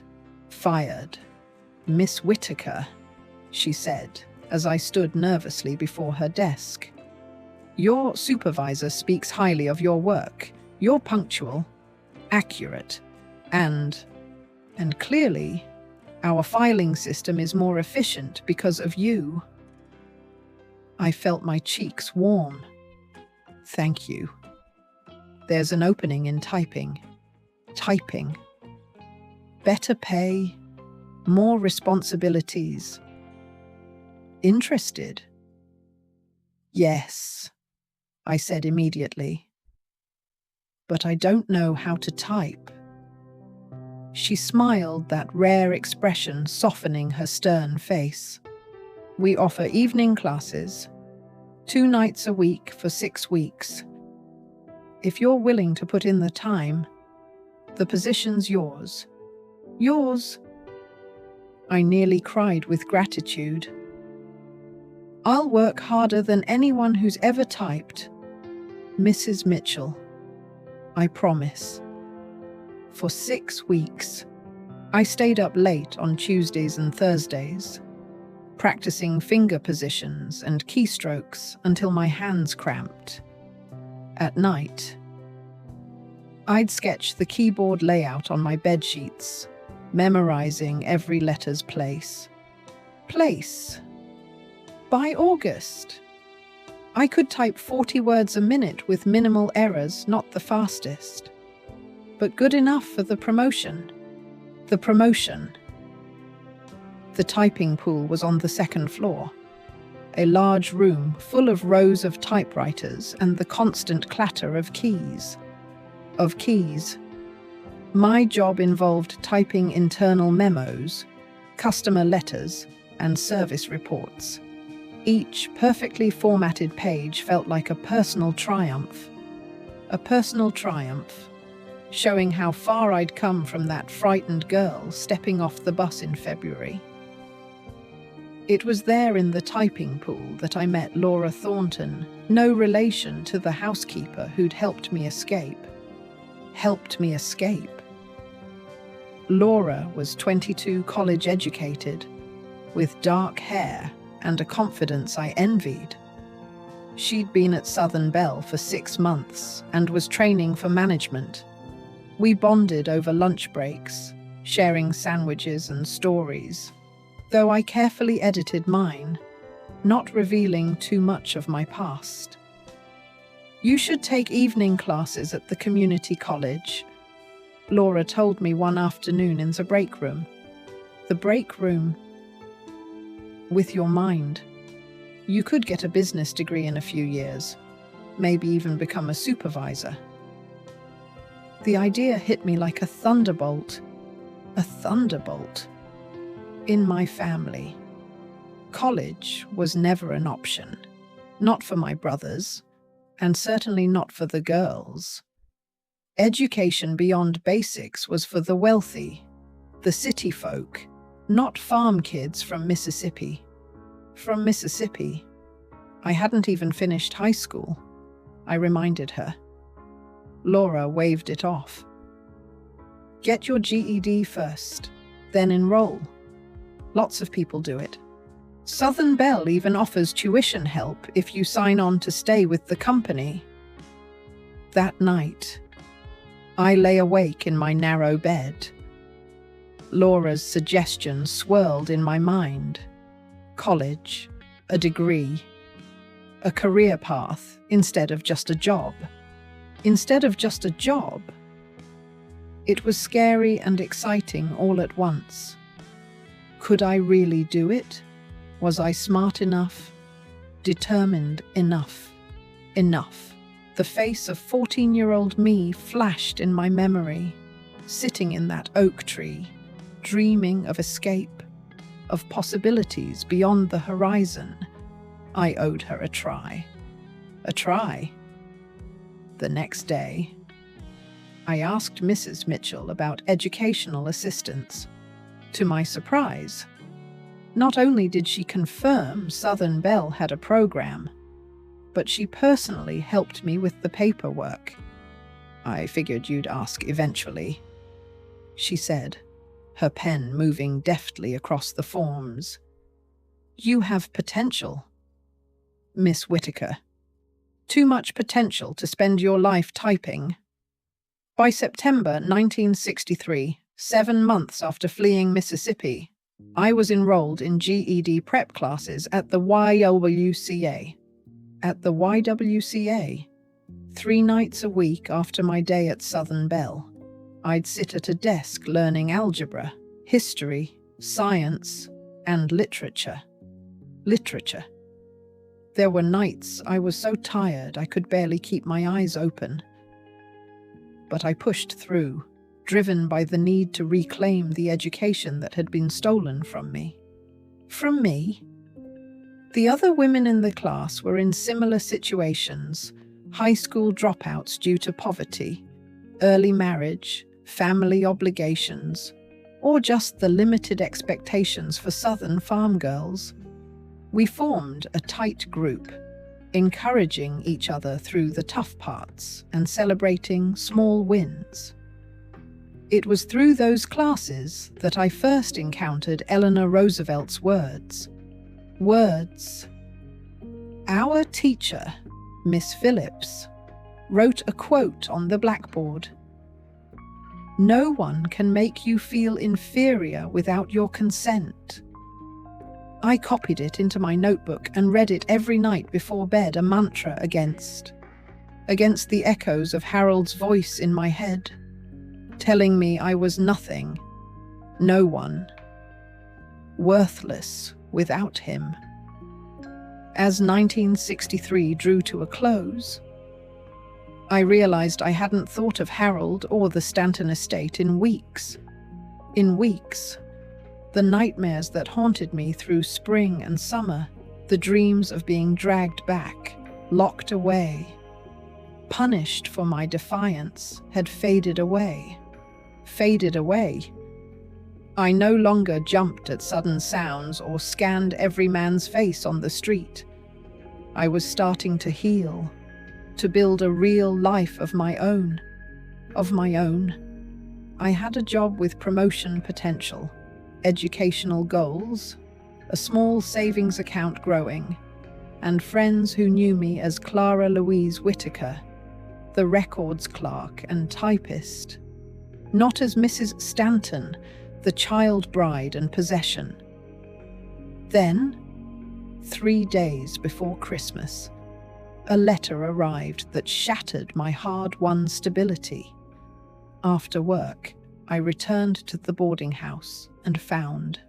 Speaker 1: Miss Whitaker, she said, as I stood nervously before her desk. Your supervisor speaks highly of your work. You're punctual, accurate, and clearly, our filing system is more efficient because of you. I felt my cheeks warm. Thank you. There's an opening in typing. Better pay, more responsibilities. Interested? Yes, I said immediately. But I don't know how to type. She smiled, that rare expression softening her stern face. We offer evening classes, 2 nights a week for 6 weeks. If you're willing to put in the time, the position's yours. Yours. I nearly cried with gratitude. I'll work harder than anyone who's ever typed, Mrs. Mitchell. I promise. For 6 weeks, I stayed up late on Tuesdays and Thursdays, practicing finger positions and keystrokes until my hands cramped. At night, I'd sketch the keyboard layout on my bedsheets, memorizing every letter's place. By August, I could type 40 words a minute with minimal errors, not the fastest, but good enough for the promotion. The typing pool was on the 2nd floor, a large room full of rows of typewriters and the constant clatter of keys. My job involved typing internal memos, customer letters, and service reports. Each perfectly formatted page felt like a personal triumph. Showing how far I'd come from that frightened girl stepping off the bus in February. It was there in the typing pool that I met Laura Thornton, no relation to the housekeeper who'd helped me escape. Laura was 22, college educated, with dark hair and a confidence I envied. She'd been at Southern Belle for 6 months and was training for management. We bonded over lunch breaks, sharing sandwiches and stories, though I carefully edited mine, not revealing too much of my past. "You should take evening classes at the community college," Laura told me one afternoon in the break room. The break room. With your mind. You could get a business degree in a few years, maybe even become a supervisor. The idea hit me like a thunderbolt. A thunderbolt. In my family, college was never an option. Not for my brothers, and certainly not for the girls. Education beyond basics was for the wealthy, the city folk, not farm kids from Mississippi. From Mississippi. I hadn't even finished high school, I reminded her. Laura waved it off. "Get your GED first, then enroll. Lots of people do it. Southern Belle even offers tuition help if you sign on to stay with the company." That night, I lay awake in my narrow bed. Laura's suggestion swirled in my mind. College, a degree, a career path instead of just a job. Instead of just a job. It was scary and exciting all at once. Could I really do it? Was I smart enough? Determined enough? Enough. The face of 14-year-old me flashed in my memory, sitting in that oak tree, dreaming of escape, of possibilities beyond the horizon. I owed her a try. A try. The next day, I asked Mrs. Mitchell about educational assistance. To my surprise, not only did she confirm Southern Belle had a program, but she personally helped me with the paperwork. "I figured you'd ask eventually," she said, her pen moving deftly across the forms. "You have potential, Miss Whitaker. Too much potential to spend your life typing." By September 1963, 7 months after fleeing Mississippi, I was enrolled in GED prep classes at the YWCA. At the YWCA, 3 nights a week after my day at Southern Belle, I'd sit at a desk learning algebra, history, science, and literature. Literature. There were nights I was so tired I could barely keep my eyes open. But I pushed through, driven by the need to reclaim the education that had been stolen from me. From me? The other women in the class were in similar situations, high school dropouts due to poverty, early marriage, family obligations, or just the limited expectations for Southern farm girls. We formed a tight group, encouraging each other through the tough parts and celebrating small wins. It was through those classes that I first encountered Eleanor Roosevelt's words. Words. Our teacher, Miss Phillips, wrote a quote on the blackboard. "No one can make you feel inferior without your consent." I copied it into my notebook and read it every night before bed, a mantra against the echoes of Harold's voice in my head, telling me I was nothing, no one, worthless without him. As 1963 drew to a close, I realized I hadn't thought of Harold or the Stanton estate in weeks. In weeks. The nightmares that haunted me through spring and summer, the dreams of being dragged back, locked away, punished for my defiance, had faded away. Faded away. I no longer jumped at sudden sounds or scanned every man's face on the street. I was starting to heal, to build a real life of my own. I had a job with promotion potential, educational goals, a small savings account growing, and friends who knew me as Clara Louise Whitaker, the records clerk and typist, not as Mrs. Stanton, the child bride and possession. Then, 3 days before Christmas, a letter arrived that shattered my hard-won stability. After work, I returned to the boarding house and found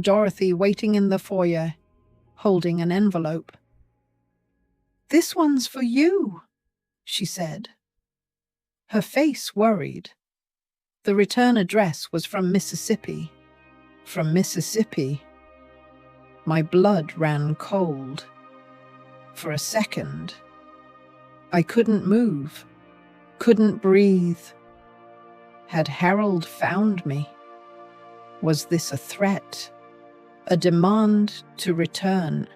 Speaker 1: Dorothy waiting in the foyer, holding an envelope. "This one's for you," she said. Her face worried. The return address was from Mississippi. From Mississippi. My blood ran cold. For a second, I couldn't move, couldn't breathe. Had Harold found me? Was this a threat? A demand to return?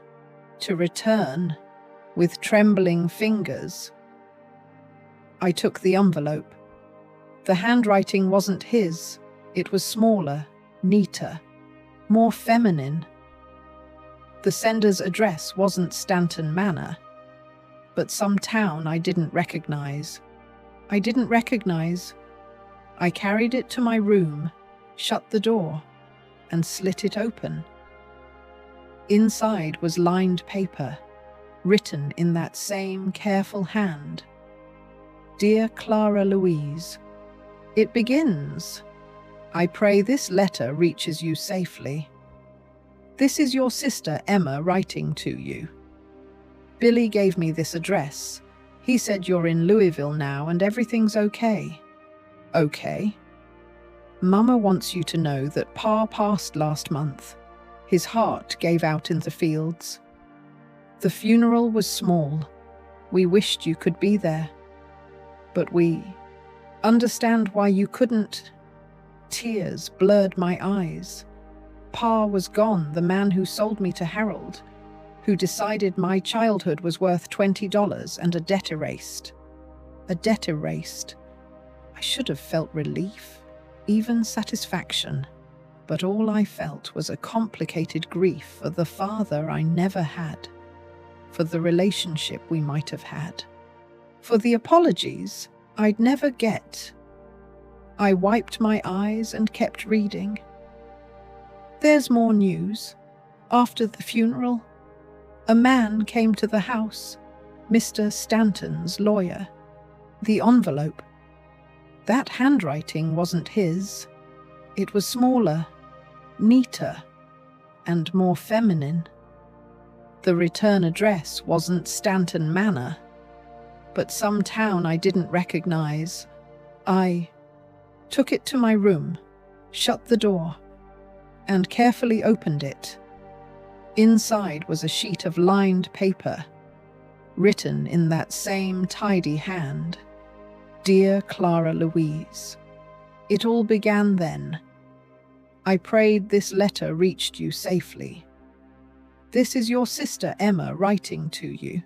Speaker 1: With trembling fingers. I took the envelope. The handwriting wasn't his. It was smaller, neater, more feminine. The sender's address wasn't Stanton Manor, but some town I didn't recognize. I carried it to my room, shut the door, and slit it open. Inside was lined paper, written in that same careful hand. "Dear Clara Louise, it begins. I pray this letter reaches you safely. This is your sister Emma writing to you. Billy gave me this address. He said you're in Louisville now and everything's okay." "Okay?" "Mama wants you to know that Pa passed last month. His heart gave out in the fields. The funeral was small. We wished you could be there. But we understand why you couldn't." Tears blurred my eyes. Pa was gone, the man who sold me to Harold, who decided my childhood was worth $20 and a debt erased. A debt erased. I should have felt relief, even satisfaction, but all I felt was a complicated grief for the father I never had, for the relationship we might have had, for the apologies I'd never get. I wiped my eyes and kept reading. There's more news. After the funeral, a man came to the house, Mr. Stanton's lawyer. The envelope. That handwriting wasn't his. It was smaller, neater, and more feminine. The return address wasn't Stanton Manor, but some town I didn't recognize. I took it to my room, shut the door, and carefully opened it. Inside was a sheet of lined paper, written in that same tidy hand. "Dear Clara Louise, it all began then. I prayed this letter reached you safely. This is your sister Emma writing to you.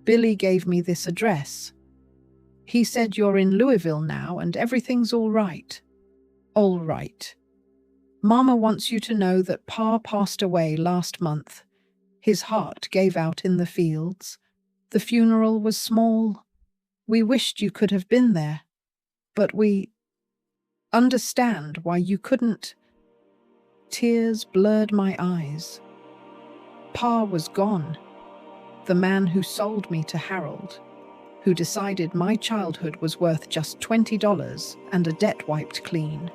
Speaker 1: Billy gave me this address. He said you're in Louisville now and everything's all right. All right. Mama wants you to know that Pa passed away last month. His heart gave out in the fields. The funeral was small. We wished you could have been there, but we understand why you couldn't." Tears blurred my eyes. Pa was gone. The man who sold me to Harold, who decided my childhood was worth just $20 and a debt wiped clean.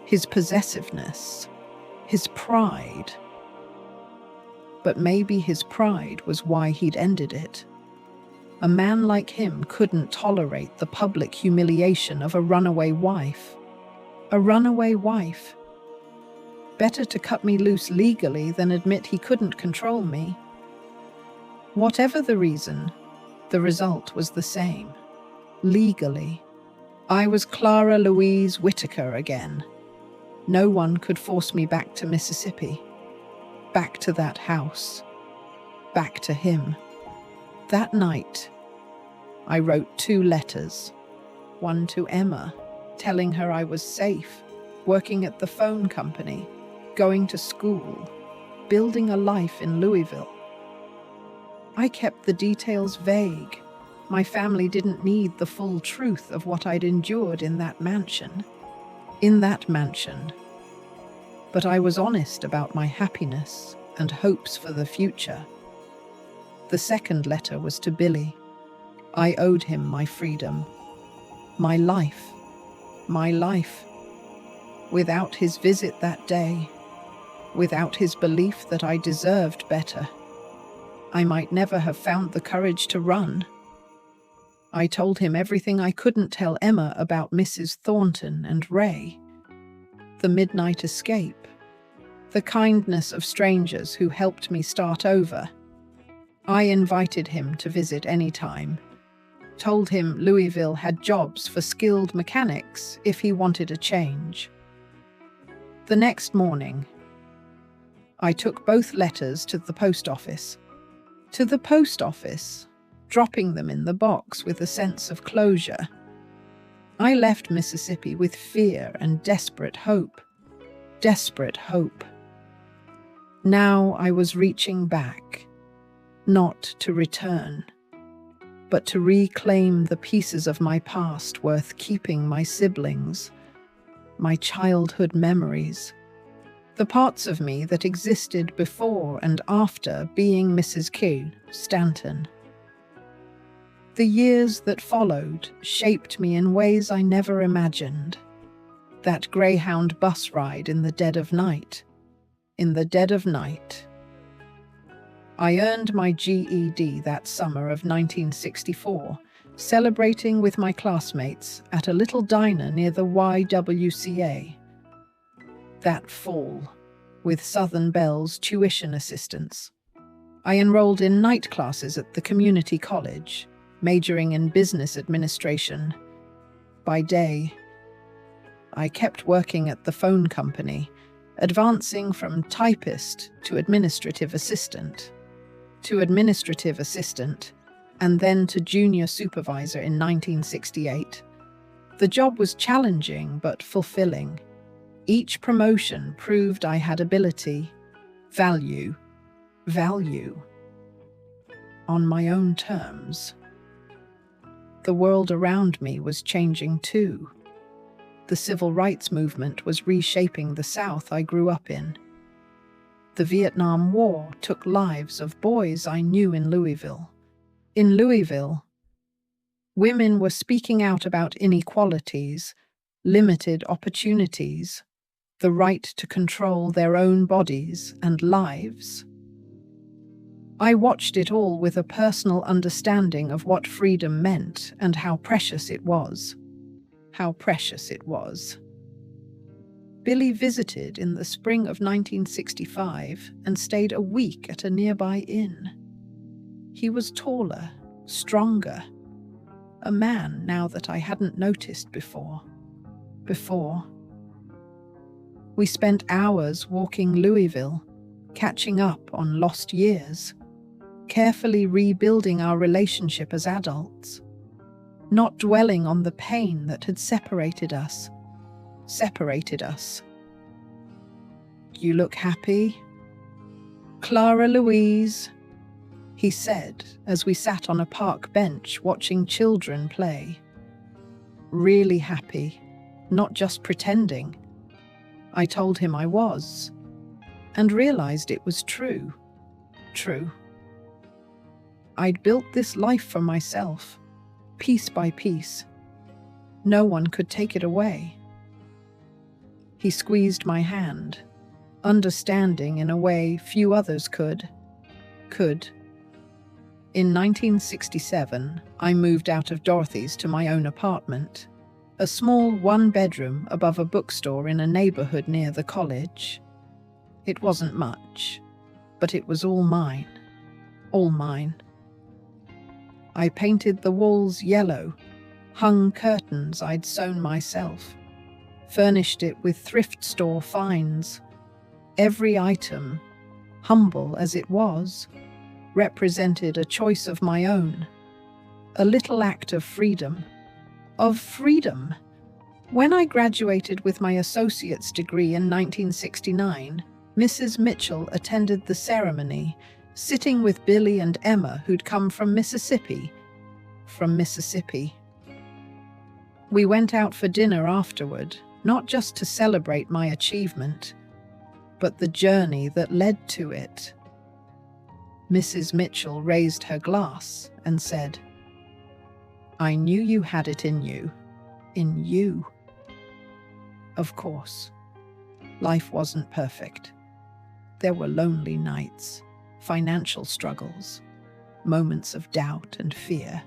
Speaker 1: His possessiveness, his pride. But maybe his pride was why he'd ended it. A man like him couldn't tolerate the public humiliation of a runaway wife. A runaway wife. Better to cut me loose legally than admit he couldn't control me. Whatever the reason, the result was the same. Legally, I was Clara Louise Whitaker again. No one could force me back to Mississippi, back to that house, back to him. That night, I wrote 2 letters, one to Emma, telling her I was safe, working at the phone company, going to school, building a life in Louisville. I kept the details vague. My family didn't need the full truth of what I'd endured in that mansion. But I was honest about my happiness and hopes for the future. The second letter was to Billy. I owed him my freedom, my life. Without his visit that day, without his belief that I deserved better, I might never have found the courage to run. I told him everything I couldn't tell Emma about Mrs. Thornton and Ray. The midnight escape, the kindness of strangers who helped me start over. I invited him to visit any time, told him Louisville had jobs for skilled mechanics if he wanted a change. The next morning, I took both letters to the post office. Dropping them in the box with a sense of closure. I left Mississippi with fear and desperate hope. Now I was reaching back, not to return, but to reclaim the pieces of my past worth keeping: my siblings, my childhood memories, the parts of me that existed before and after being Mrs. Q. Stanton. The years that followed shaped me in ways I never imagined. That Greyhound bus ride in the dead of night. I earned my GED that summer of 1964, celebrating with my classmates at a little diner near the YWCA. That fall, with Southern Bell's tuition assistance, I enrolled in night classes at the community college, majoring in business administration. By day, I kept working at the phone company, advancing from typist to administrative assistant, and then to junior supervisor in 1968. The job was challenging but fulfilling. Each promotion proved I had ability, value, on my own terms. The world around me was changing too. The civil rights movement was reshaping the South I grew up in. The Vietnam War took lives of boys I knew in Louisville. Women were speaking out about inequalities, limited opportunities, the right to control their own bodies and lives. I watched it all with a personal understanding of what freedom meant and how precious it was. Billy visited in the spring of 1965 and stayed a week at a nearby inn. He was taller, stronger, a man now that I hadn't noticed before. We spent hours walking Louisville, catching up on lost years, carefully rebuilding our relationship as adults, not dwelling on the pain that had separated us. You look happy, Clara Louise, he said as we sat on a park bench watching children play. Really happy, not just pretending. I told him I was, and realized it was true. I'd built this life for myself, piece by piece. No one could take it away. He squeezed my hand, understanding in a way few others could. In 1967, I moved out of Dorothy's to my own apartment, a small one-bedroom above a bookstore in a neighborhood near the college. It wasn't much, but it was all mine. I painted the walls yellow, hung curtains I'd sewn myself, furnished it with thrift store finds. Every item, humble as it was, represented a choice of my own, a little act of freedom. When I graduated with my associate's degree in 1969, Mrs. Mitchell attended the ceremony, sitting with Billy and Emma, who'd come from Mississippi. We went out for dinner afterward, not just to celebrate my achievement, but the journey that led to it. Mrs. Mitchell raised her glass and said, "I knew you had it in you. In you." Of course, life wasn't perfect. There were lonely nights, financial struggles, moments of doubt and fear.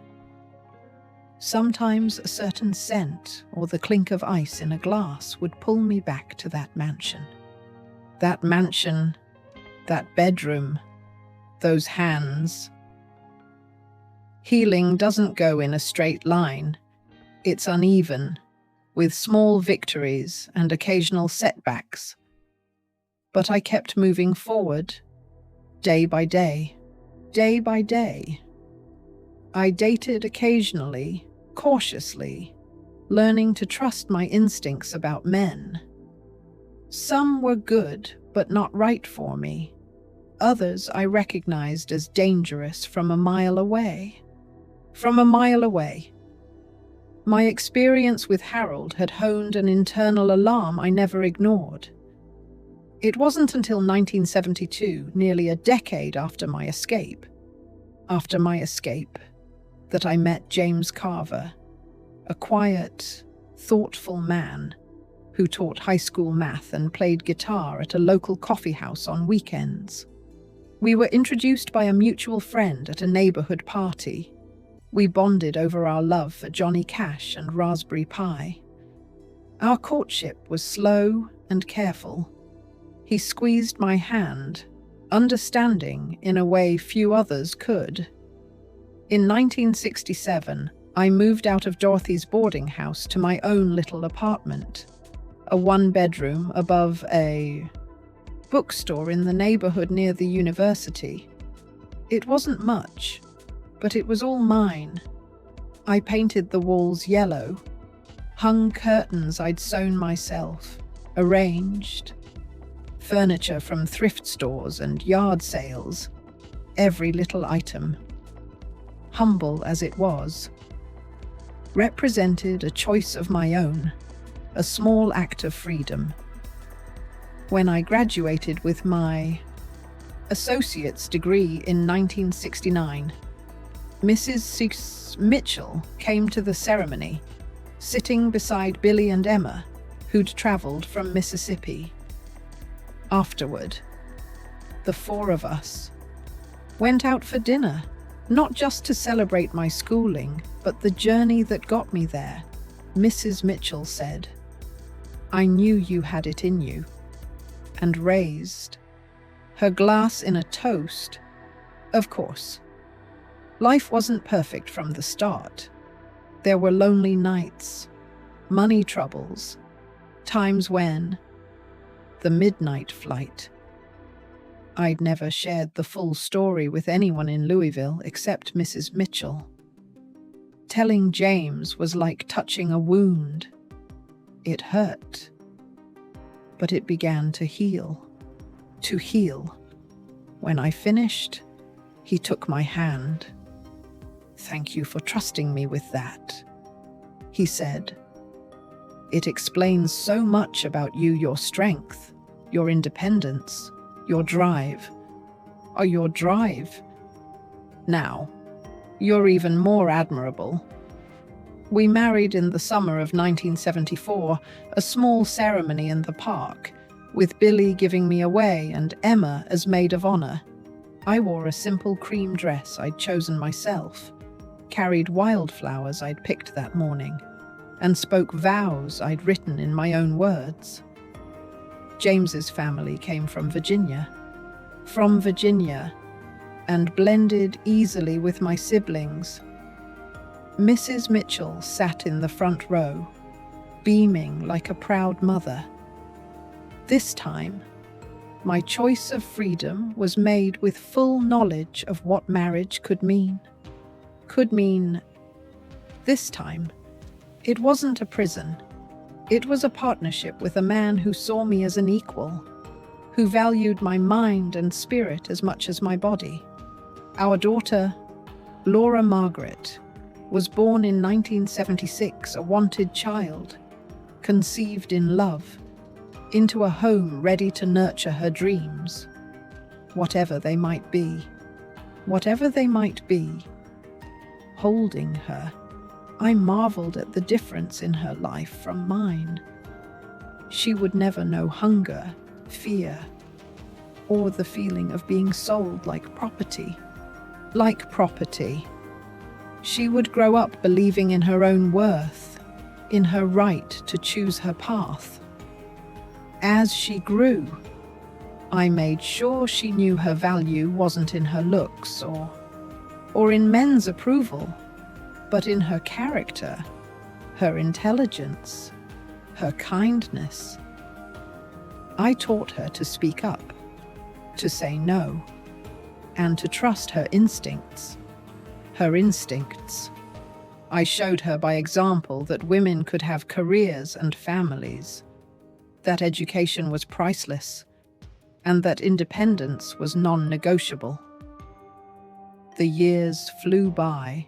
Speaker 1: Sometimes a certain scent or the clink of ice in a glass would pull me back to that mansion. That bedroom, those hands. Healing doesn't go in a straight line. It's uneven, with small victories and occasional setbacks. But I kept moving forward, day by day, day by day. I dated occasionally, cautiously, learning to trust my instincts about men. Some were good, but not right for me. Others I recognized as dangerous from a mile away. My experience with Harold had honed an internal alarm I never ignored. It wasn't until 1972, nearly a decade after my escape, that I met James Carver, a quiet, thoughtful man who taught high school math and played guitar at a local coffee house on weekends. We were introduced by a mutual friend at a neighborhood party. We bonded over our love for Johnny Cash and raspberry pie. Our courtship was slow and careful. He squeezed my hand, understanding in a way few others could. In 1967, I moved out of Dorothy's boarding house to my own little apartment, a one-bedroom above a bookstore in the neighborhood near the university. It wasn't much, but it was all mine. I painted the walls yellow, hung curtains I'd sewn myself, arranged furniture from thrift stores and yard sales, every little item, humble as it was, represented a choice of my own, a small act of freedom. When I graduated with my associate's degree in 1969, Mrs. Mitchell came to the ceremony, sitting beside Billy and Emma, who'd traveled from Mississippi. Afterward, the four of us went out for dinner, not just to celebrate my schooling, but the journey that got me there. Mrs. Mitchell said, "I knew you had it in you," and raised her glass in a toast. Of course, life wasn't perfect from the start. There were lonely nights, money troubles, times when the midnight flight. I'd never shared the full story with anyone in Louisville except Mrs. Mitchell. Telling James was like touching a wound. It hurt, but it began to heal. When I finished, he took my hand. "Thank you for trusting me with that," he said. "It explains so much about you, your strength, your independence, your drive. Now, you're even more admirable." We married in the summer of 1974, a small ceremony in the park, with Billy giving me away and Emma as maid of honor. I wore a simple cream dress I'd chosen myself, carried wildflowers I'd picked that morning, and spoke vows I'd written in my own words. James's family came from Virginia, and blended easily with my siblings. Mrs. Mitchell sat in the front row, beaming like a proud mother. This time, my choice of freedom was made with full knowledge of what marriage could mean. This time, it wasn't a prison. It was a partnership with a man who saw me as an equal, who valued my mind and spirit as much as my body. Our daughter, Laura Margaret, was born in 1976, a wanted child, conceived in love, into a home ready to nurture her dreams, whatever they might be. Whatever they might be. Holding her, I marveled at the difference in her life from mine. She would never know hunger, fear, or the feeling of being sold like property. Like property. She would grow up believing in her own worth, in her right to choose her path. As she grew, I made sure she knew her value wasn't in her looks or in men's approval, but in her character, her intelligence, her kindness. I taught her to speak up, to say no, and to trust her instincts. Her instincts. I showed her by example that women could have careers and families, that education was priceless, and that independence was non-negotiable. The years flew by.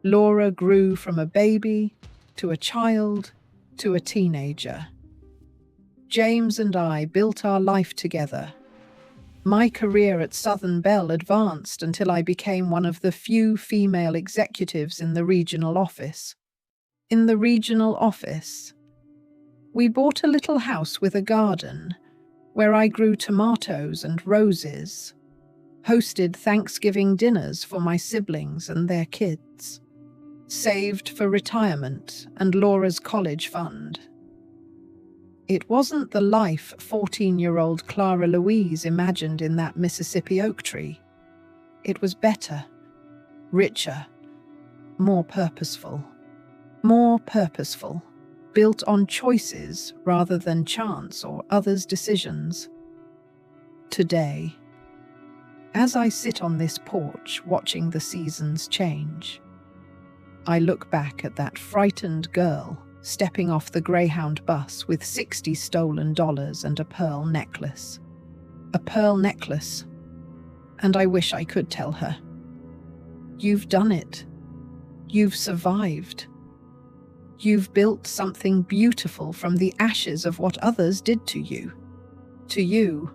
Speaker 1: Laura grew from a baby to a child to a teenager. James and I built our life together. My career at Southern Bell advanced until I became one of the few female executives in the regional office. In the regional office, we bought a little house with a garden where I grew tomatoes and roses, hosted Thanksgiving dinners for my siblings and their kids, saved for retirement and Laura's college fund. It wasn't the life 14-year-old Clara Louise imagined in that Mississippi oak tree. It was better, richer, more purposeful, built on choices rather than chance or others' decisions. Today, as I sit on this porch watching the seasons change, I look back at that frightened girl stepping off the Greyhound bus with $60 stolen and a pearl necklace. A pearl necklace. And I wish I could tell her, "You've done it. You've survived. You've built something beautiful from the ashes of what others did to you." To you,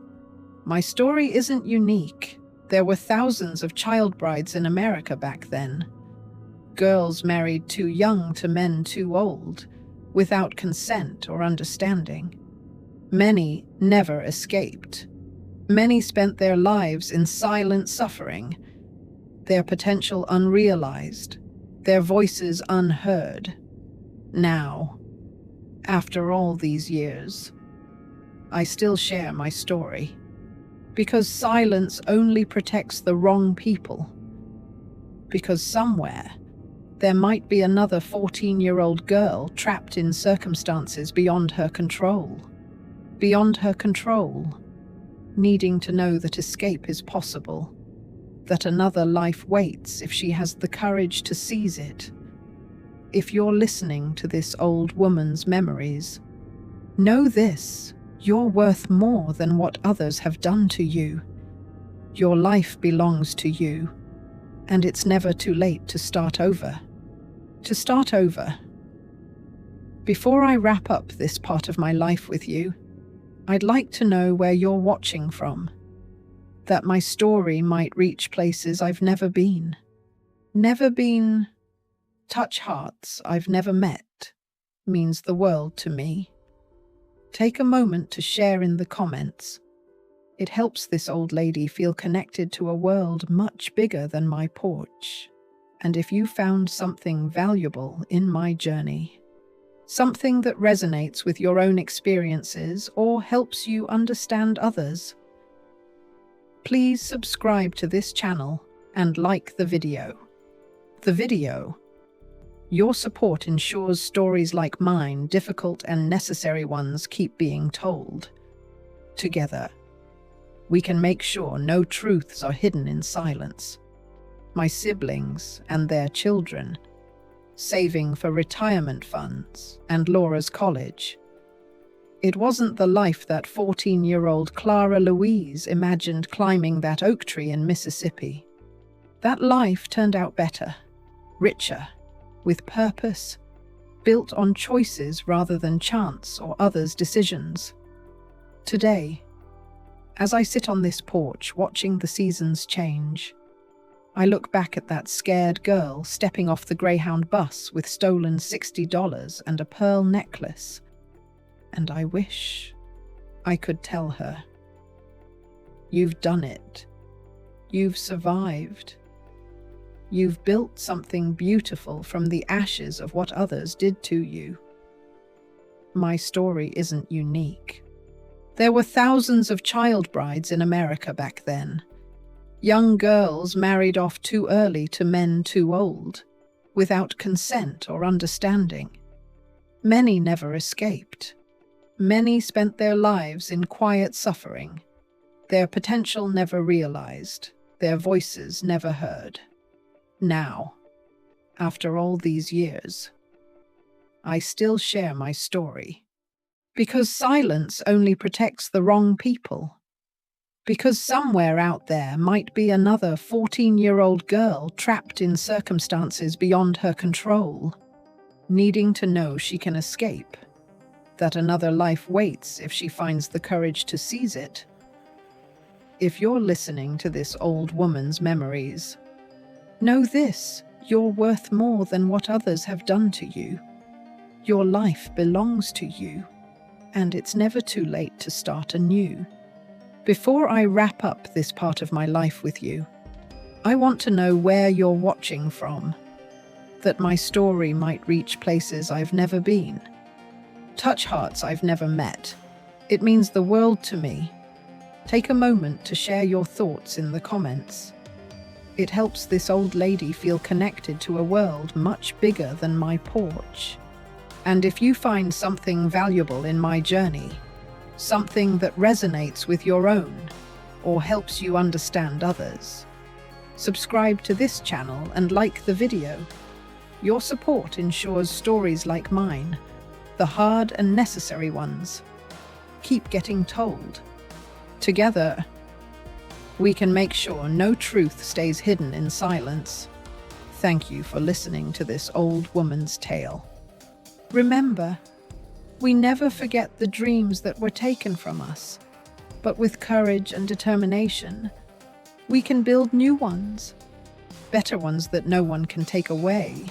Speaker 1: my story isn't unique. There were thousands of child brides in America back then. Girls married too young to men too old, without consent or understanding. Many never escaped. Many spent their lives in silent suffering, their potential unrealized, their voices unheard. Now, after all these years, I still share my story, because silence only protects the wrong people. Because somewhere, there might be another 14-year-old girl trapped in circumstances beyond her control, needing to know that escape is possible, that another life waits if she has the courage to seize it. If you're listening to this old woman's memories, know this: you're worth more than what others have done to you. Your life belongs to you, and it's never too late to start over. Before I wrap up this part of my life with you, I'd like to know where you're watching from, that my story might reach places I've never been. Touch hearts I've never met means the world to me. Take a moment to share in the comments. It helps this old lady feel connected to a world much bigger than my porch. And if you found something valuable in my journey, something that resonates with your own experiences or helps you understand others, please subscribe to this channel and like the video. Your support ensures stories like mine, difficult and necessary ones, keep being told. Together, we can make sure no truths are hidden in silence. My siblings and their children saving for retirement funds and Laura's college. It wasn't the life that 14-year-old Clara Louise imagined climbing that oak tree in Mississippi. That life turned out better, richer, with purpose, built on choices rather than chance or others' decisions. Today, as I sit on this porch watching the seasons change, I look back at that scared girl stepping off the Greyhound bus with stolen $60 and a pearl necklace, and I wish I could tell her, "You've done it. You've survived. You've built something beautiful from the ashes of what others did to you." My story isn't unique. There were thousands of child brides in America back then. Young girls married off too early to men too old, without consent or understanding. Many never escaped. Many spent their lives in quiet suffering, their potential never realized, their voices never heard. Now, after all these years, I still share my story. Because silence only protects the wrong people. Because somewhere out there might be another 14-year-old girl trapped in circumstances beyond her control, needing to know she can escape, that another life waits if she finds the courage to seize it. If you're listening to this old woman's memories, know this: you're worth more than what others have done to you. Your life belongs to you, and it's never too late to start anew. Before I wrap up this part of my life with you, I want to know where you're watching from, that my story might reach places I've never been, touch hearts I've never met. It means the world to me. Take a moment to share your thoughts in the comments. It helps this old lady feel connected to a world much bigger than my porch. And if you find something valuable in my journey, something that resonates with your own, or helps you understand others, subscribe to this channel and like the video. Your support ensures stories like mine, the hard and necessary ones, keep getting told. Together, we can make sure no truth stays hidden in silence. Thank you for listening to this old woman's tale. Remember, we never forget the dreams that were taken from us, but with courage and determination, we can build new ones, better ones that no one can take away.